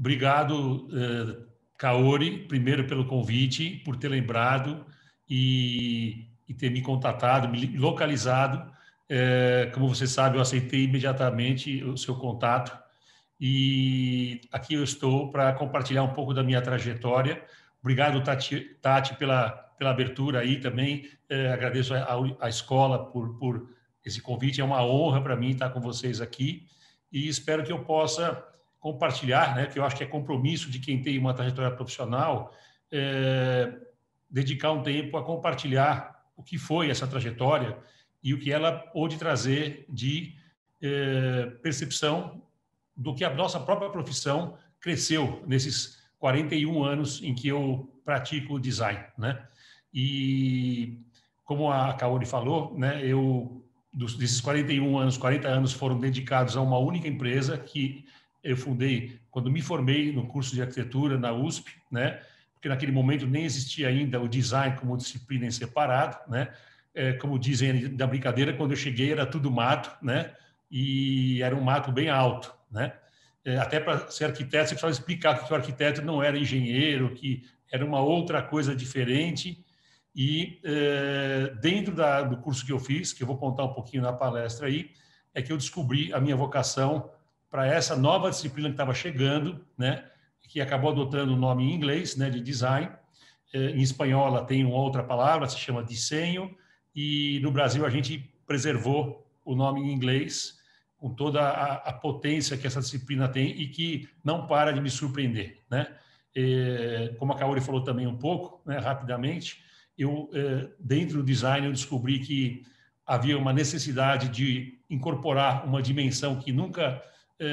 obrigado, Kaori, primeiro pelo convite, por ter lembrado e ter me contatado, me localizado. Como você sabe, eu aceitei imediatamente o seu contato e aqui eu estou para compartilhar um pouco da minha trajetória. Obrigado, Tati, pela abertura aí também. Agradeço à escola por esse convite. É uma honra para mim estar com vocês aqui e espero que eu possa compartilhar, né, que eu acho que é compromisso de quem tem uma trajetória profissional, dedicar um tempo a compartilhar o que foi essa trajetória e o que ela pôde trazer de percepção do que a nossa própria profissão cresceu nesses 41 anos em que eu pratico o design, né? E como a Kaori falou, né, desses 41 anos, 40 anos foram dedicados a uma única empresa que eu fundei quando me formei no curso de arquitetura na USP, né? Porque naquele momento nem existia ainda o design como disciplina em separado, né? Como dizem da brincadeira, quando eu cheguei era tudo mato, né? E era um mato bem alto, né? Até para ser arquiteto, você precisava explicar que o arquiteto não era engenheiro, que era uma outra coisa diferente. E dentro do curso que eu fiz, que eu vou contar um pouquinho na palestra aí, é que eu descobri a minha vocação para essa nova disciplina que estava chegando, né? Que acabou adotando o nome em inglês, né? De design. Em espanhol ela tem uma outra palavra, se chama desenho, e no Brasil a gente preservou o nome em inglês, com toda a potência que essa disciplina tem e que não para de me surpreender, né? Como a Kaori falou também um pouco, né, rapidamente, dentro do design, eu descobri que havia uma necessidade de incorporar uma dimensão que nunca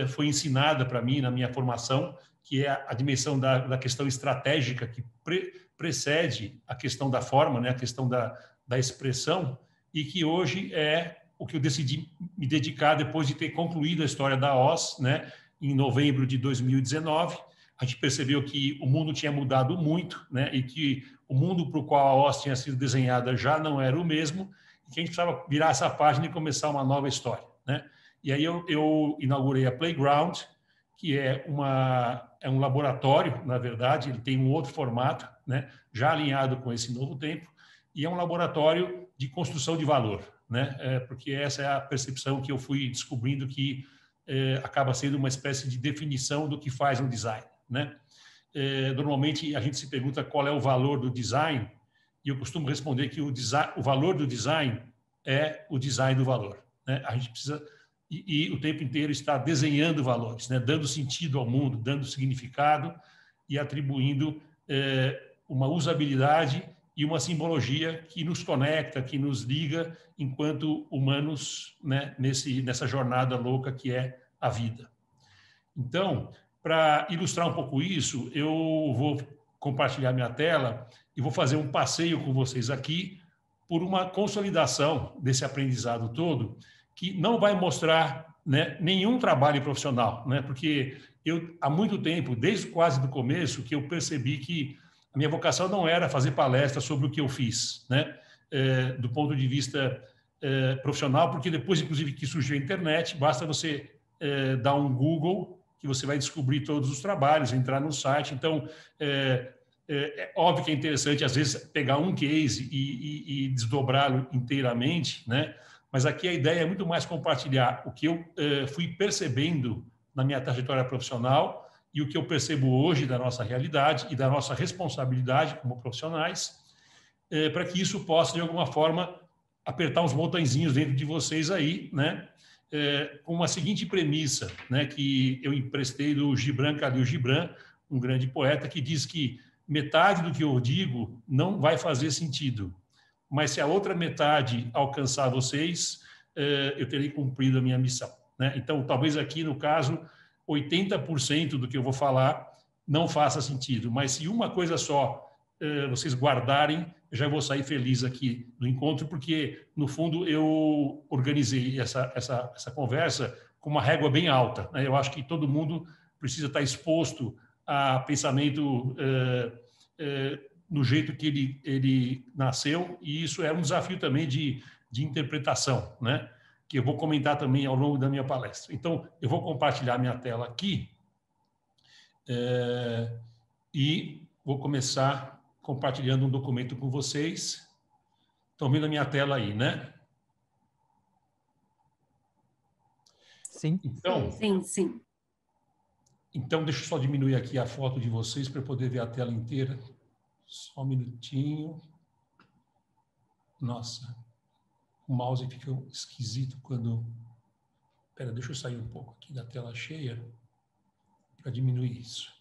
foi ensinada para mim na minha formação, que é a dimensão da questão estratégica que precede a questão da forma, né, a questão da expressão, e que hoje é o que eu decidi me dedicar depois de ter concluído a história da OZ, né, em novembro de 2019. A gente percebeu que o mundo tinha mudado muito, né, e que o mundo para o qual a OZ tinha sido desenhada já não era o mesmo, e que a gente precisava virar essa página e começar uma nova história, né? E aí eu inaugurei a Playground, que é um laboratório, na verdade, ele tem um outro formato, né, já alinhado com esse novo tempo, e é um laboratório de construção de valor, né? Porque essa é a percepção que eu fui descobrindo que acaba sendo uma espécie de definição do que faz um design, né? Normalmente a gente se pergunta qual é o valor do design e eu costumo responder que o valor do design é o design do valor, né? A gente precisa e o tempo inteiro estar desenhando valores, né? Dando sentido ao mundo, dando significado e atribuindo uma usabilidade e uma simbologia que nos conecta, que nos liga enquanto humanos, né, nessa jornada louca que é a vida. Então, para ilustrar um pouco isso, eu vou compartilhar minha tela e vou fazer um passeio com vocês aqui por uma consolidação desse aprendizado todo, que não vai mostrar, né, nenhum trabalho profissional, né, porque eu, há muito tempo, desde quase do começo, que eu percebi que a minha vocação não era fazer palestra sobre o que eu fiz, né? Do ponto de vista profissional, porque depois, inclusive, que surgiu a internet, basta você dar um Google que você vai descobrir todos os trabalhos, entrar no site. Então, é óbvio que é interessante, às vezes, pegar um case e desdobrá-lo inteiramente, né? Mas aqui a ideia é muito mais compartilhar o que eu fui percebendo na minha trajetória profissional e o que eu percebo hoje da nossa realidade e da nossa responsabilidade como profissionais, para que isso possa, de alguma forma, apertar uns botõezinhos dentro de vocês aí, né? Com uma seguinte premissa, né? Que eu emprestei do Gibran Khalil Gibran, um grande poeta, que diz que metade do que eu digo não vai fazer sentido, mas se a outra metade alcançar vocês, eu terei cumprido a minha missão, né? Então, talvez aqui, no caso, 80% do que eu vou falar não faça sentido, mas se uma coisa só vocês guardarem, já vou sair feliz aqui do encontro, porque, no fundo, eu organizei essa conversa com uma régua bem alta, né? Eu acho que todo mundo precisa estar exposto a pensamento no jeito que ele nasceu, e isso é um desafio também de interpretação, né? Que eu vou comentar também ao longo da minha palestra. Então, eu vou compartilhar minha tela aqui E vou começar compartilhando um documento com vocês. Estão vendo a minha tela aí, né? Sim. Então, Sim. Então, deixa eu só diminuir aqui a foto de vocês para eu poder ver a tela inteira. Só um minutinho. Nossa, o mouse fica esquisito quando... Espera, deixa eu sair um pouco aqui da tela cheia para diminuir isso.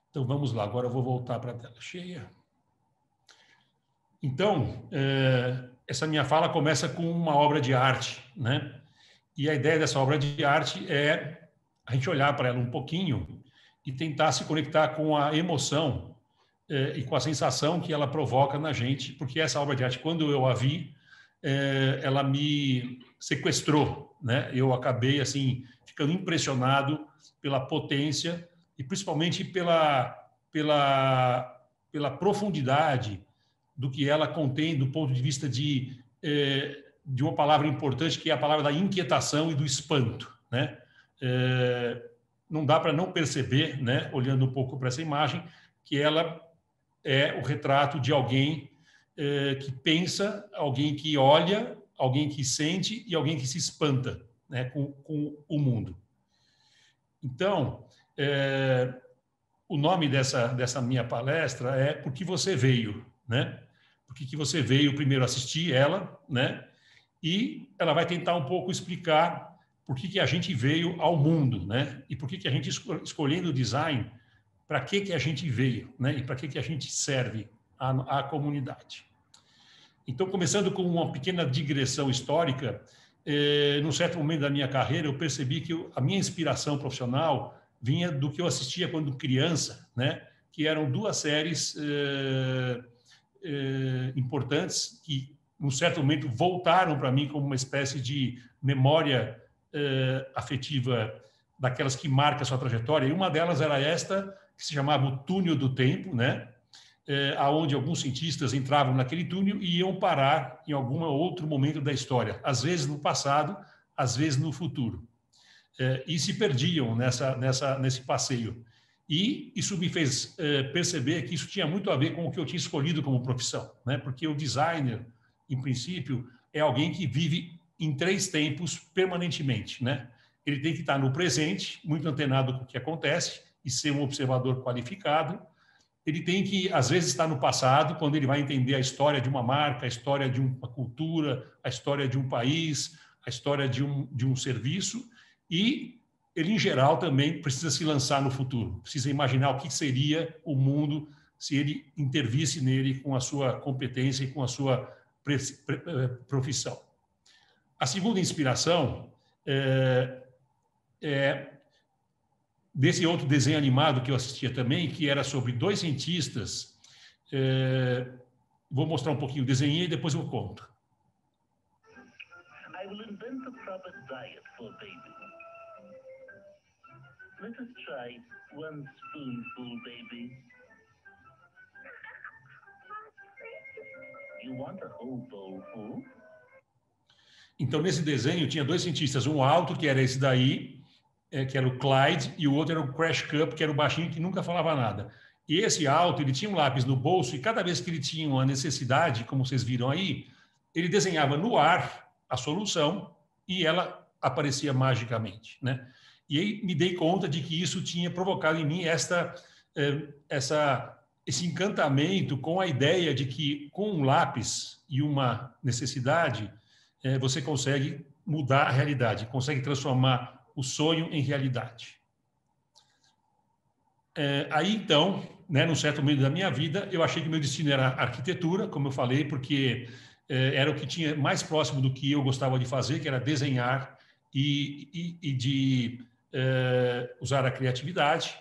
Então, vamos lá. Agora eu vou voltar para a tela cheia. Então, essa minha fala começa com uma obra de arte, né? E a ideia dessa obra de arte é a gente olhar para ela um pouquinho e tentar se conectar com a emoção e com a sensação que ela provoca na gente, porque essa obra de arte, quando eu a vi, ela me sequestrou, né? Eu acabei assim ficando impressionado pela potência e principalmente pela profundidade do que ela contém do ponto de vista de uma palavra importante, que é a palavra da inquietação e do espanto, né? Não dá para não perceber, né, olhando um pouco para essa imagem, que ela é o retrato de alguém que pensa, alguém que olha, alguém que sente e alguém que se espanta, né, com o mundo. Então, o nome dessa minha palestra é Por que você veio, né? Por que você veio primeiro assistir ela, né? E ela vai tentar um pouco explicar por que a gente veio ao mundo, né? E por que a gente, escolhendo o design, para que a gente veio, né? E para que a gente serve à comunidade. Então, começando com uma pequena digressão histórica, num certo momento da minha carreira, eu percebi que a minha inspiração profissional vinha do que eu assistia quando criança, né? Que eram duas séries importantes que, num certo momento, voltaram para mim como uma espécie de memória afetiva daquelas que marcam a sua trajetória. E uma delas era esta, que se chamava O Túnel do Tempo, né? Aonde alguns cientistas entravam naquele túnel e iam parar em algum outro momento da história, às vezes no passado, às vezes no futuro. E se perdiam nesse passeio. E isso me fez perceber que isso tinha muito a ver com o que eu tinha escolhido como profissão, né? Porque o designer, em princípio, é alguém que vive em 3 tempos permanentemente, né? Ele tem que estar no presente, muito antenado com o que acontece e ser um observador qualificado. Ele tem que, às vezes, estar no passado, quando ele vai entender a história de uma marca, a história de uma cultura, a história de um país, a história de um serviço. E ele, em geral, também precisa se lançar no futuro, precisa imaginar o que seria o mundo se ele intervisse nele com a sua competência e com a sua profissão. A segunda inspiração é desse outro desenho animado que eu assistia também, que era sobre 2 cientistas. Vou mostrar um pouquinho o desenho e depois eu conto. I will invent the proper diet for baby. Let us try 1 spoonful, baby. You want a whole bowl full? Então, nesse desenho, tinha 2 cientistas, um alto, que era esse daí, que era o Clyde, e o outro era o Crash Cup, que era o baixinho que nunca falava nada. E esse alto, ele tinha um lápis no bolso, e cada vez que ele tinha uma necessidade, como vocês viram aí, ele desenhava no ar a solução e ela aparecia magicamente, né? E aí me dei conta de que isso tinha provocado em mim esse encantamento com a ideia de que com um lápis e uma necessidade você consegue mudar a realidade, consegue transformar o sonho em realidade. Aí então, né, num certo momento da minha vida, eu achei que meu destino era arquitetura, como eu falei, porque era o que tinha mais próximo do que eu gostava de fazer, que era desenhar e de usar a criatividade.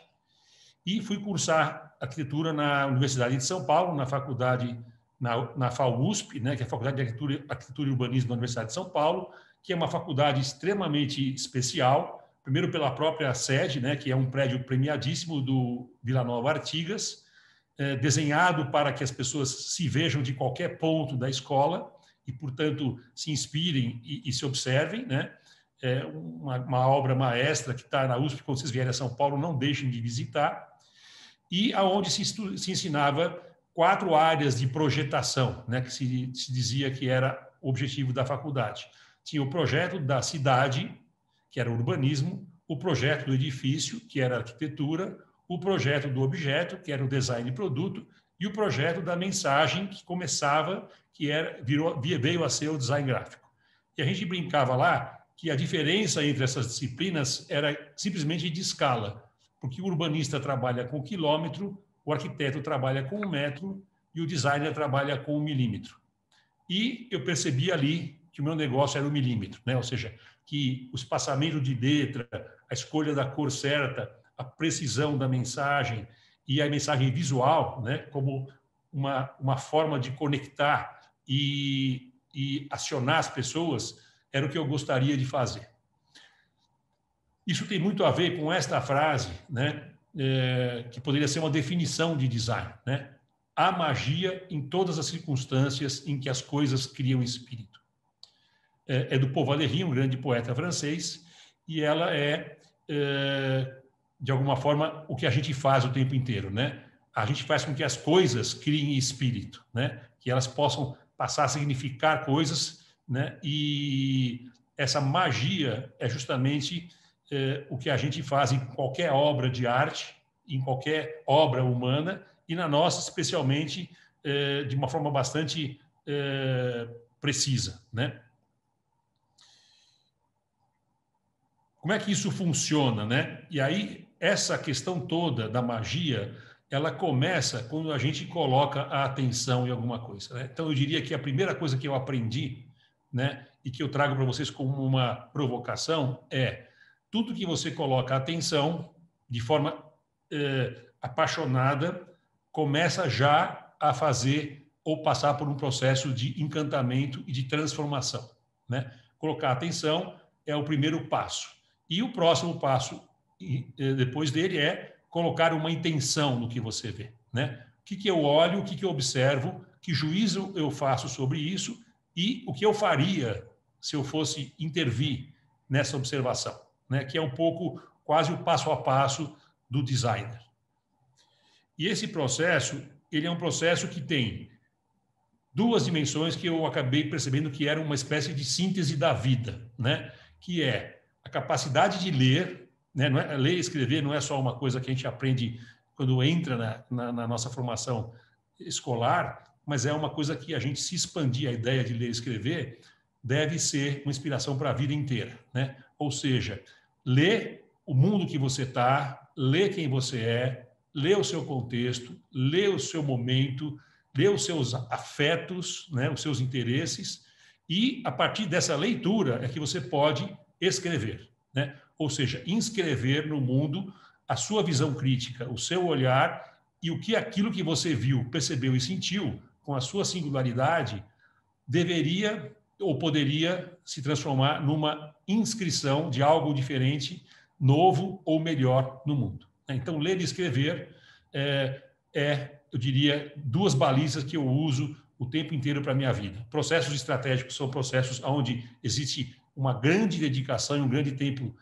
E fui cursar arquitetura na Universidade de São Paulo, na faculdade, na FAUSP, né, que é a Faculdade de Arquitetura e Urbanismo da Universidade de São Paulo, que é uma faculdade extremamente especial, primeiro pela própria sede, né, que é um prédio premiadíssimo do Vila Nova Artigas, desenhado para que as pessoas se vejam de qualquer ponto da escola e, portanto, se inspirem e se observem, né? uma obra maestra que está na USP, quando vocês vierem a São Paulo, não deixem de visitar, e aonde se ensinava 4 áreas de projetação, né, que se dizia que era o objetivo da faculdade. Tinha o projeto da cidade, que era o urbanismo, o projeto do edifício, que era a arquitetura, o projeto do objeto, que era o design de produto, e o projeto da mensagem, que começava, que veio a ser o design gráfico. E a gente brincava lá que a diferença entre essas disciplinas era simplesmente de escala, porque o urbanista trabalha com quilômetro, o arquiteto trabalha com 1 metro e o designer trabalha com 1 milímetro. E eu percebi ali que o meu negócio era o milímetro, né? Ou seja, que o espaçamento de letra, a escolha da cor certa, a precisão da mensagem e a mensagem visual, né? Como uma forma de conectar e acionar as pessoas, era o que eu gostaria de fazer. Isso tem muito a ver com esta frase, né? Que poderia ser uma definição de design, né? Há magia em todas as circunstâncias em que as coisas criam espírito. É do Paul Valéry, um grande poeta francês, e ela de alguma forma, o que a gente faz o tempo inteiro, né? A gente faz com que as coisas criem espírito, né? Que elas possam passar a significar coisas, né? E essa magia é justamente o que a gente faz em qualquer obra de arte, em qualquer obra humana, e na nossa, especialmente, de uma forma bastante precisa, né? Como é que isso funciona, né? E aí, essa questão toda da magia, ela começa quando a gente coloca a atenção em alguma coisa, né? Então, eu diria que a primeira coisa que eu aprendi, né, e que eu trago para vocês como uma provocação é tudo que você coloca a atenção de forma apaixonada, começa já a fazer ou passar por um processo de encantamento e de transformação, né? Colocar atenção é o primeiro passo. E o próximo passo, depois dele, é colocar uma intenção no que você vê, né? O que eu olho, o que eu observo, que juízo eu faço sobre isso e o que eu faria se eu fosse intervir nessa observação, né? Que é um pouco quase o passo a passo do designer. E esse processo, ele é um processo que tem 2 dimensões que eu acabei percebendo que eram uma espécie de síntese da vida, né? Que é a capacidade de ler, né? Não é, ler e escrever não é só uma coisa que a gente aprende quando entra na nossa formação escolar, mas é uma coisa que a gente se expandir a ideia de ler e escrever deve ser uma inspiração para a vida inteira, né? Ou seja, ler o mundo que você está, ler quem você é, ler o seu contexto, ler o seu momento, ler os seus afetos, né, os seus interesses, e a partir dessa leitura é que você pode escrever, né? Ou seja, inscrever no mundo a sua visão crítica, o seu olhar e o que aquilo que você viu, percebeu e sentiu com a sua singularidade deveria ou poderia se transformar numa inscrição de algo diferente, novo ou melhor no mundo. Então, ler e escrever eu diria, 2 balizas que eu uso o tempo inteiro para a minha vida. Processos estratégicos são processos onde existe uma grande dedicação e um grande tempo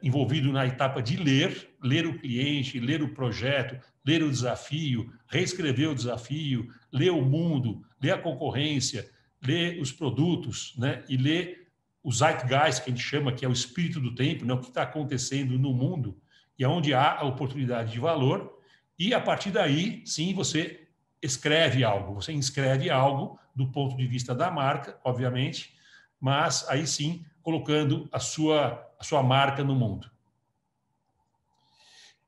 envolvido na etapa de ler o cliente, ler o projeto, ler o desafio, reescrever o desafio, ler o mundo, ler a concorrência, ler os produtos, né? E ler o zeitgeist, que a gente chama, que é o espírito do tempo, né? O que está acontecendo no mundo e onde há a oportunidade de valor. E, a partir daí, sim, você escreve algo, você inscreve algo do ponto de vista da marca, obviamente, mas aí sim, colocando a sua marca no mundo.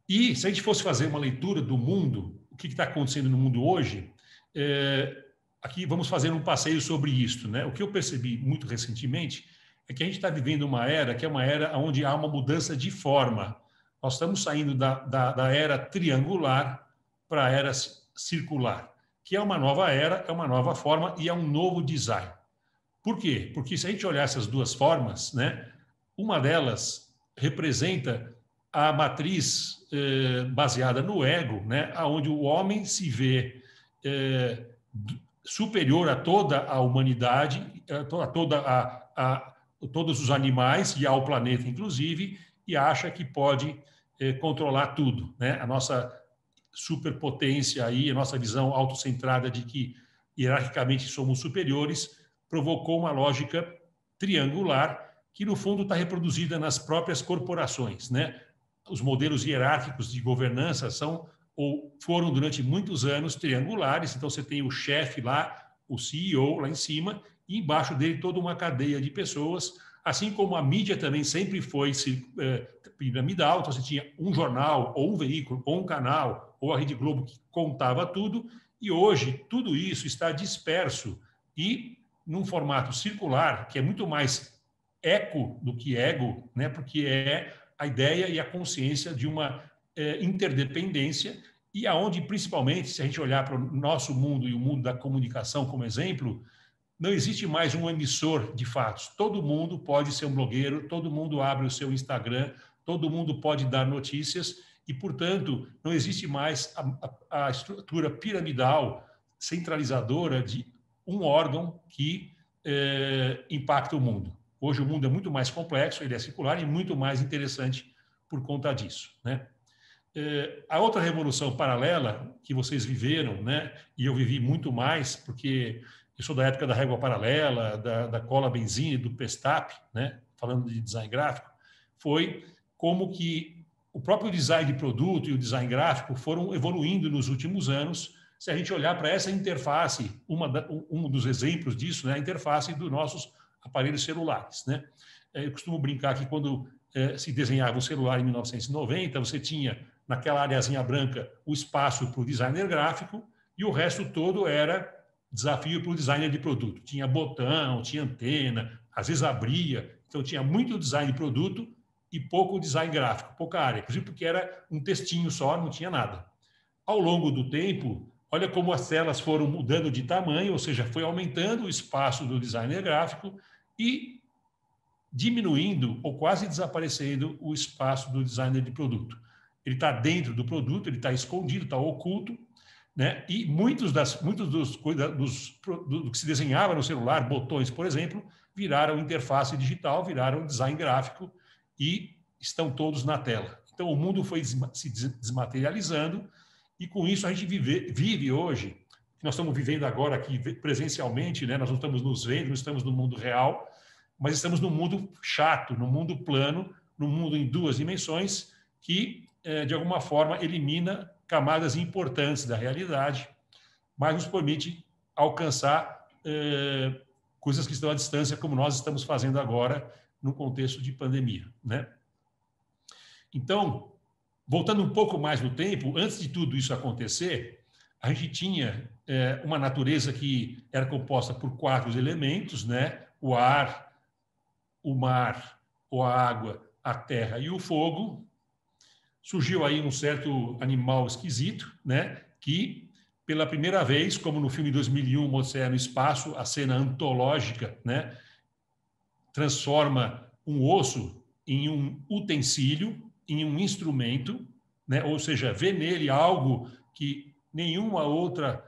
E, se a gente fosse fazer uma leitura do mundo, o que está acontecendo no mundo hoje, aqui vamos fazer um passeio sobre isso, né? O que eu percebi muito recentemente é que a gente está vivendo uma era que é uma era onde há uma mudança de forma. Nós estamos saindo da era triangular para a era circular, que é uma nova era, é uma nova forma e é um novo design. Por quê? Porque se a gente olhar essas 2 formas, né, uma delas representa a matriz baseada no ego, né, onde o homem se vê superior a toda a humanidade, a toda todos os animais e ao planeta, inclusive, e acha que pode controlar tudo, né? A nossa superpotência aí, a nossa visão autocentrada de que hierarquicamente somos superiores, provocou uma lógica triangular que, no fundo, está reproduzida nas próprias corporações, né? Os modelos hierárquicos de governança são ou foram durante muitos anos triangulares, então você tem o chefe lá, o CEO lá em cima, e embaixo dele toda uma cadeia de pessoas, assim como a mídia também sempre foi piramidal, então você tinha um jornal, ou um veículo, ou um canal, ou a Rede Globo que contava tudo, e hoje tudo isso está disperso e num formato circular, que é muito mais eco do que ego, né? Porque é a ideia e a consciência de uma interdependência, e aonde, principalmente, se a gente olhar para o nosso mundo e o mundo da comunicação como exemplo, não existe mais um emissor de fatos. Todo mundo pode ser um blogueiro, todo mundo abre o seu Instagram, todo mundo pode dar notícias e, portanto, não existe mais a estrutura piramidal, centralizadora de um órgão que impacta o mundo. Hoje o mundo é muito mais complexo, ele é circular e muito mais interessante por conta disso, né? A outra revolução paralela que vocês viveram, né, e eu vivi muito mais, porque eu sou da época da régua paralela, da cola benzina, do Pestap, né, falando de design gráfico, foi como que o próprio design de produto e o design gráfico foram evoluindo nos últimos anos. Se a gente olhar para essa interface, um dos exemplos disso, né, a interface dos nossos aparelhos celulares, né? Eu costumo brincar que quando se desenhava o celular em 1990, você tinha naquela areazinha branca o espaço para o designer gráfico e o resto todo era desafio para o designer de produto. Tinha botão, tinha antena, às vezes abria, então tinha muito design de produto e pouco design gráfico, pouca área, inclusive porque era um textinho só, não tinha nada. Ao longo do tempo, olha como as telas foram mudando de tamanho, ou seja, foi aumentando o espaço do designer gráfico e diminuindo ou quase desaparecendo o espaço do designer de produto. Ele está dentro do produto, ele está escondido, está oculto, né? E muitos do que se desenhava no celular, botões, por exemplo, viraram interface digital, viraram design gráfico e estão todos na tela. Então, o mundo foi se desmaterializando e, com isso, a gente vive hoje, nós estamos vivendo agora aqui presencialmente, né? Nós não estamos nos vendo, não estamos no mundo real, mas estamos num mundo chato, num mundo plano, num mundo em duas dimensões que, de alguma forma, elimina camadas importantes da realidade, mas nos permite alcançar coisas que estão à distância, como nós estamos fazendo agora no contexto de pandemia, né? Então, voltando um pouco mais no tempo, antes de tudo isso acontecer, a gente tinha uma natureza que era composta por 4 elementos, né? O ar, o mar, a água, a terra e o fogo. Surgiu aí um certo animal esquisito, né, que, pela primeira vez, como no filme 2001, Odisseia no Espaço, a cena antológica, né, transforma um osso em um utensílio, em um instrumento, né, ou seja, vê nele algo que nenhuma outra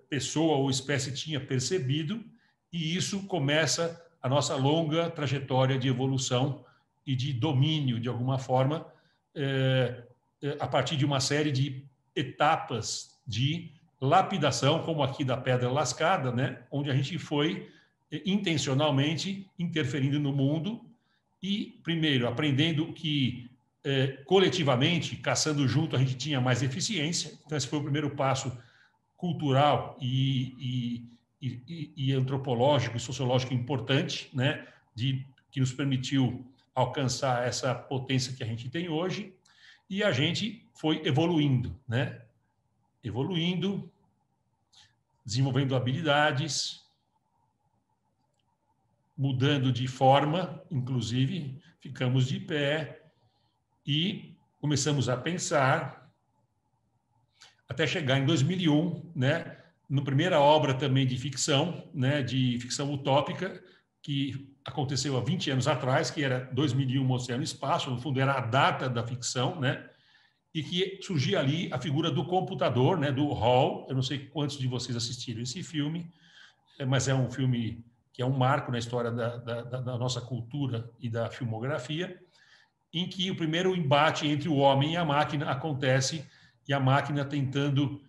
pessoa ou espécie tinha percebido, e isso começa a nossa longa trajetória de evolução e de domínio, de alguma forma, a partir de uma série de etapas de lapidação, como aqui da pedra lascada, né? Onde a gente foi intencionalmente interferindo no mundo e, primeiro, aprendendo que coletivamente, caçando junto, a gente tinha mais eficiência. Então, esse foi o primeiro passo cultural e antropológico e sociológico importante, né, que nos permitiu alcançar essa potência que a gente tem hoje, e a gente foi evoluindo, né? Evoluindo, desenvolvendo habilidades, mudando de forma, inclusive, ficamos de pé e começamos a pensar até chegar em 2001, né? Na primeira obra também de ficção, né, de ficção utópica, que aconteceu há 20 anos atrás, que era 2001, Odisseia no Espaço, no fundo era a data da ficção, né, e que surgia ali a figura do computador, né, do Hall. Eu não sei quantos de vocês assistiram esse filme, mas é um filme que é um marco na história da nossa cultura e da filmografia, em que o primeiro embate entre o homem e a máquina acontece, e a máquina tentando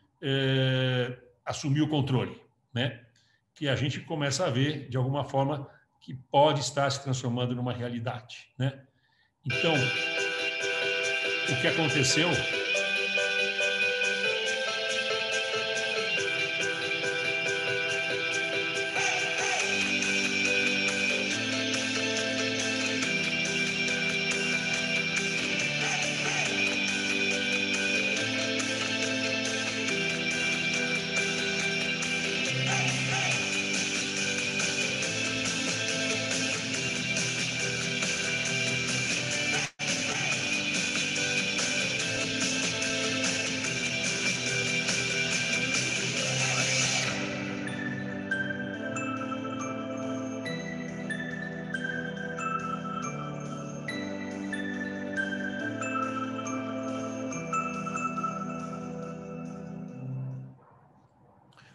assumir o controle, né? Que a gente começa a ver, de alguma forma, que pode estar se transformando numa realidade, né? Então, o que aconteceu...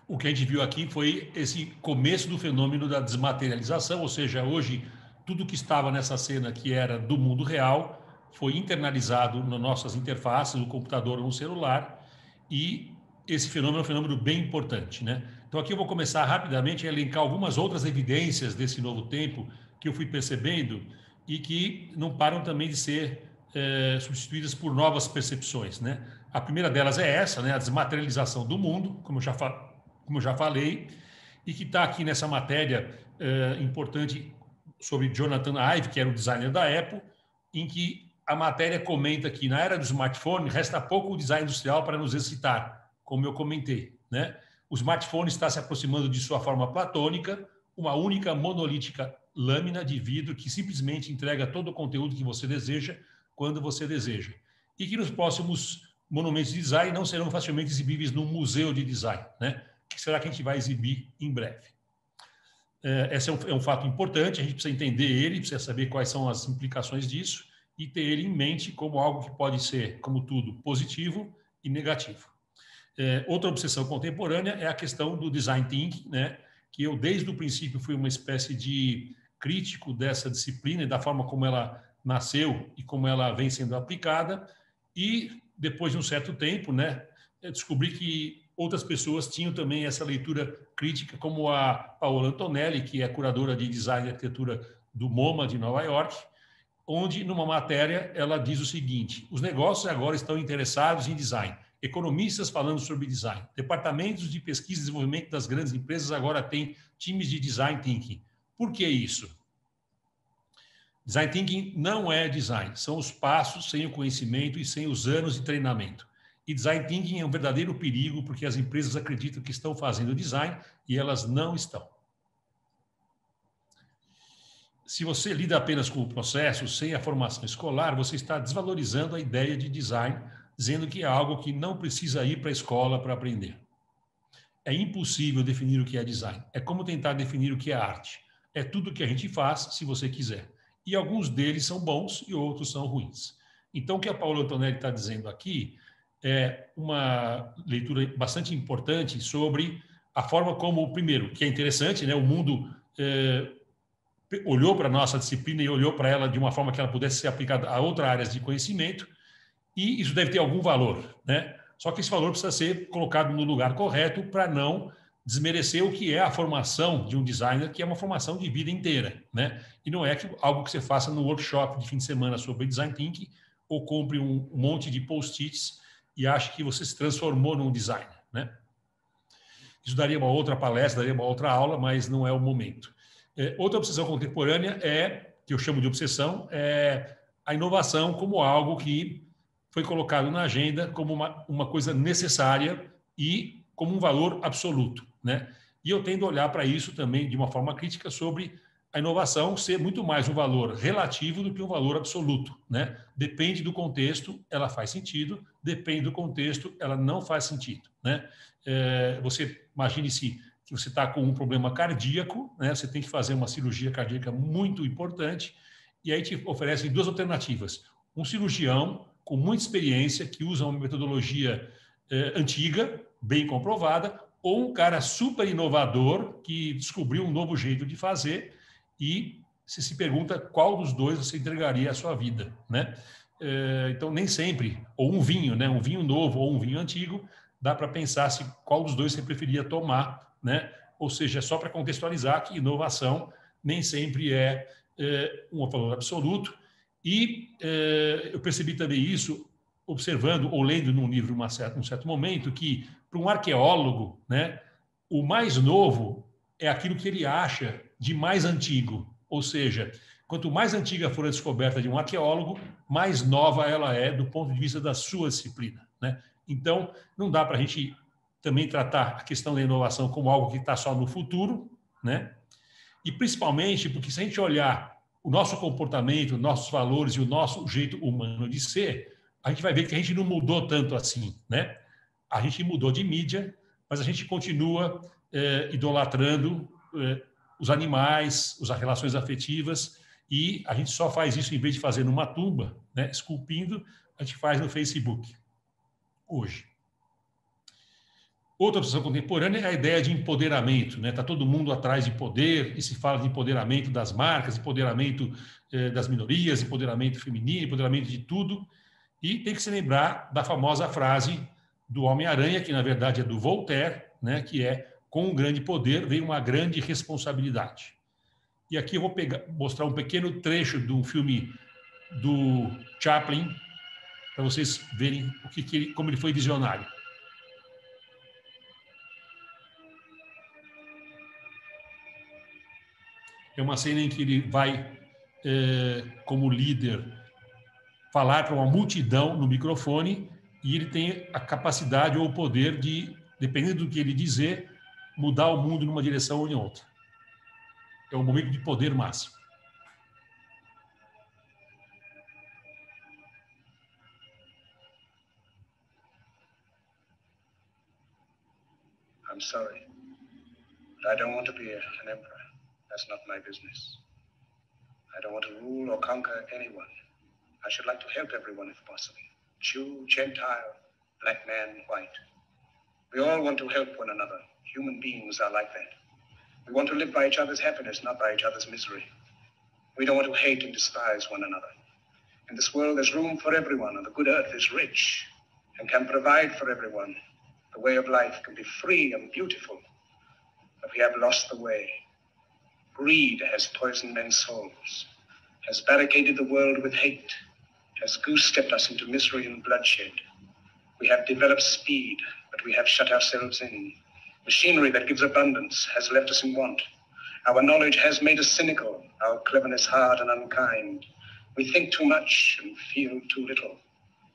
O que a gente viu aqui foi esse começo do fenômeno da desmaterialização, ou seja, hoje tudo que estava nessa cena que era do mundo real foi internalizado nas nossas interfaces, no computador ou no celular, e esse fenômeno é um fenômeno bem importante, né? Então aqui eu vou começar rapidamente a elencar algumas outras evidências desse novo tempo que eu fui percebendo e que não param também de ser substituídas por novas percepções, né? A primeira delas é essa, né? A desmaterialização do mundo, como eu já falei, e que está aqui nessa matéria importante sobre Jonathan Ive, que era o designer da Apple, em que a matéria comenta que na era do smartphone resta pouco o design industrial para nos excitar, como eu comentei, né? O smartphone está se aproximando de sua forma platônica, uma única monolítica lâmina de vidro que simplesmente entrega todo o conteúdo que você deseja, quando você deseja. E que nos próximos monumentos de design não serão facilmente exibíveis num museu de design, né? Que será que a gente vai exibir em breve. Esse é um fato importante, a gente precisa entender ele, precisa saber quais são as implicações disso e ter ele em mente como algo que pode ser, como tudo, positivo e negativo. Outra obsessão contemporânea é a questão do design thinking, né? Que eu, desde o princípio, fui uma espécie de crítico dessa disciplina e da forma como ela nasceu e como ela vem sendo aplicada, e depois de um certo tempo, né, eu descobri que outras pessoas tinham também essa leitura crítica, como a Paola Antonelli, que é curadora de design e arquitetura do MoMA de Nova York, onde, numa matéria, ela diz o seguinte: os negócios agora estão interessados em design. Economistas falando sobre design. Departamentos de pesquisa e desenvolvimento das grandes empresas agora têm times de design thinking. Por que isso? Design thinking não é design. São os passos sem o conhecimento e sem os anos de treinamento. E design thinking é um verdadeiro perigo porque as empresas acreditam que estão fazendo design e elas não estão. Se você lida apenas com o processo, sem a formação escolar, você está desvalorizando a ideia de design, dizendo que é algo que não precisa ir para a escola para aprender. É impossível definir o que é design. É como tentar definir o que é arte. É tudo o que a gente faz, se você quiser. E alguns deles são bons e outros são ruins. Então, o que a Paola Antonelli está dizendo aqui é uma leitura bastante importante sobre a forma como, primeiro, que é interessante, né? O mundo olhou para a nossa disciplina e olhou para ela de uma forma que ela pudesse ser aplicada a outras áreas de conhecimento, e isso deve ter algum valor, né? Só que esse valor precisa ser colocado no lugar correto para não desmerecer o que é a formação de um designer, que é uma formação de vida inteira, né? E não é algo que você faça no workshop de fim de semana sobre design thinking ou compre um monte de post-its e ache que você se transformou num designer, né? Isso daria uma outra palestra, daria uma outra aula, mas não é o momento. Outra obsessão contemporânea que eu chamo de obsessão, é a inovação como algo que foi colocado na agenda como uma coisa necessária e como um valor absoluto, né? E eu tendo a olhar para isso também de uma forma crítica sobre a inovação ser muito mais um valor relativo do que um valor absoluto, né? Depende do contexto, ela faz sentido, depende do contexto, ela não faz sentido, né? Você imagine-se que você está com um problema cardíaco, né? Você tem que fazer uma cirurgia cardíaca muito importante, e aí te oferecem duas alternativas. Um cirurgião com muita experiência, que usa uma metodologia antiga, bem comprovada, ou um cara super inovador que descobriu um novo jeito de fazer e você se pergunta qual dos dois você entregaria à sua vida, né? Então, nem sempre, ou um vinho, né? Um vinho novo ou um vinho antigo, dá para pensar se qual dos dois você preferia tomar, né? Ou seja, só para contextualizar que inovação nem sempre é um valor absoluto. E eu percebi também isso observando ou lendo num livro num certo momento que, para um arqueólogo, né, o mais novo é aquilo que ele acha de mais antigo. Ou seja, quanto mais antiga for a descoberta de um arqueólogo, mais nova ela é do ponto de vista da sua disciplina, né? Então, não dá para a gente também tratar a questão da inovação como algo que está só no futuro, né? E principalmente porque se a gente olhar o nosso comportamento, nossos valores e o nosso jeito humano de ser, a gente vai ver que a gente não mudou tanto assim, né? A gente mudou de mídia, mas a gente continua idolatrando os animais, as relações afetivas, e a gente só faz isso, em vez de fazer numa tumba, né, esculpindo, a gente faz no Facebook, hoje. Outra obsessão contemporânea é a ideia de empoderamento, né? Está todo mundo atrás de poder e se fala de empoderamento das marcas, empoderamento das minorias, empoderamento feminino, empoderamento de tudo. E tem que se lembrar da famosa frase do Homem-Aranha, que na verdade é do Voltaire, né? Que é: com um grande poder vem uma grande responsabilidade. E aqui eu vou mostrar um pequeno trecho de um filme do Chaplin, para vocês verem como ele foi visionário. É uma cena em que ele vai, como líder, falar para uma multidão no microfone e ele tem a capacidade ou o poder de, dependendo do que ele dizer, mudar o mundo numa direção ou em outra. É um momento de poder máximo. I'm sorry, but I don't want to be an emperor. That's not my business. I don't want to rule or conquer anyone. I should like to help everyone if possible. Jew, Gentile, black man, white. We all want to help one another. Human beings are like that. We want to live by each other's happiness, not by each other's misery. We don't want to hate and despise one another. In this world, there's room for everyone, and the good earth is rich and can provide for everyone. The way of life can be free and beautiful, but we have lost the way. Greed has poisoned men's souls, has barricaded the world with hate, has goose-stepped us into misery and bloodshed. We have developed speed, but we have shut ourselves in. Machinery that gives abundance has left us in want. Our knowledge has made us cynical, our cleverness hard and unkind. We think too much and feel too little.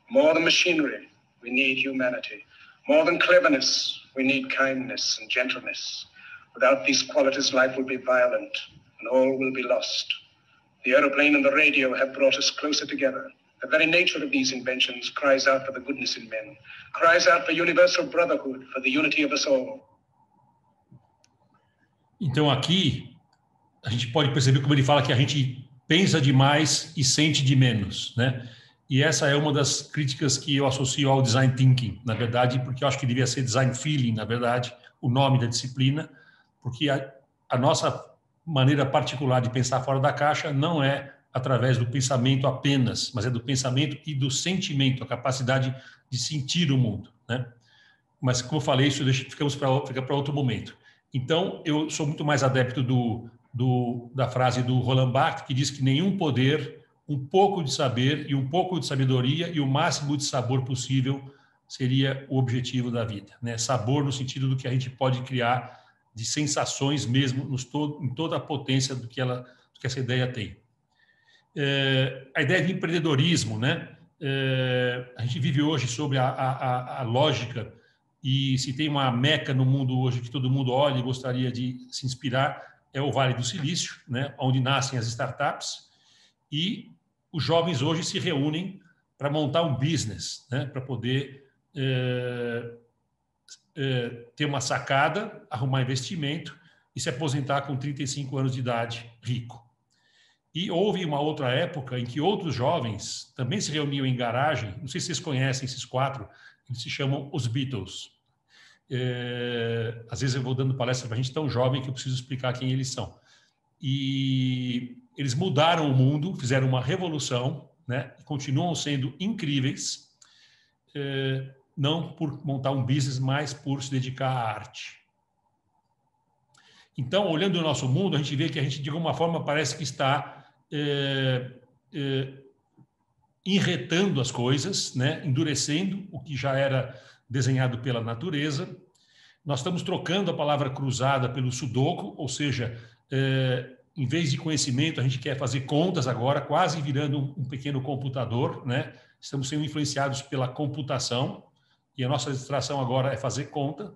More than machinery, we need humanity. More than cleverness, we need kindness and gentleness. Without these qualities, life will be violent and all will be lost. The aeroplane and the radio have brought us closer together. The very nature of these inventions cries out for the goodness in men, cries out for universal brotherhood, for the unity of us all. Então aqui a gente pode perceber como ele fala que a gente pensa demais e sente de menos, né? E essa é uma das críticas que eu associo ao design thinking, na verdade, porque eu acho que devia ser design feeling, na verdade, o nome da disciplina, porque a nossa maneira particular de pensar fora da caixa não é através do pensamento apenas, mas é do pensamento e do sentimento, a capacidade de sentir o mundo, né? Mas, como eu falei, isso fica para outro momento. Então, eu sou muito mais adepto da frase do Roland Barthes, que diz que nenhum poder, um pouco de saber e um pouco de sabedoria e o máximo de sabor possível seria o objetivo da vida, né? Sabor no sentido do que a gente pode criar de sensações mesmo em toda a potência do que essa ideia tem. A ideia de empreendedorismo, né? A gente vive hoje sobre a lógica, e se tem uma meca no mundo hoje que todo mundo olha e gostaria de se inspirar, é o Vale do Silício, né? Onde nascem as startups, e os jovens hoje se reúnem para montar um business, né? Para poder ter uma sacada, arrumar investimento e se aposentar com 35 anos de idade, rico. E houve uma outra época em que outros jovens também se reuniam em garagem. Não sei se vocês conhecem esses quatro, eles se chamam os Beatles. Às vezes eu vou dando palestra para gente tão jovem que eu preciso explicar quem eles são. E eles mudaram o mundo, fizeram uma revolução, né? E continuam sendo incríveis, não por montar um business, mas por se dedicar à arte. Então, olhando o nosso mundo, a gente vê que a gente, de alguma forma, parece que está enretando as coisas, né? Endurecendo o que já era desenhado pela natureza. Nós estamos trocando a palavra cruzada pelo sudoku, ou seja, em vez de conhecimento, a gente quer fazer contas agora, quase virando um pequeno computador, né? Estamos sendo influenciados pela computação, e a nossa distração agora é fazer conta.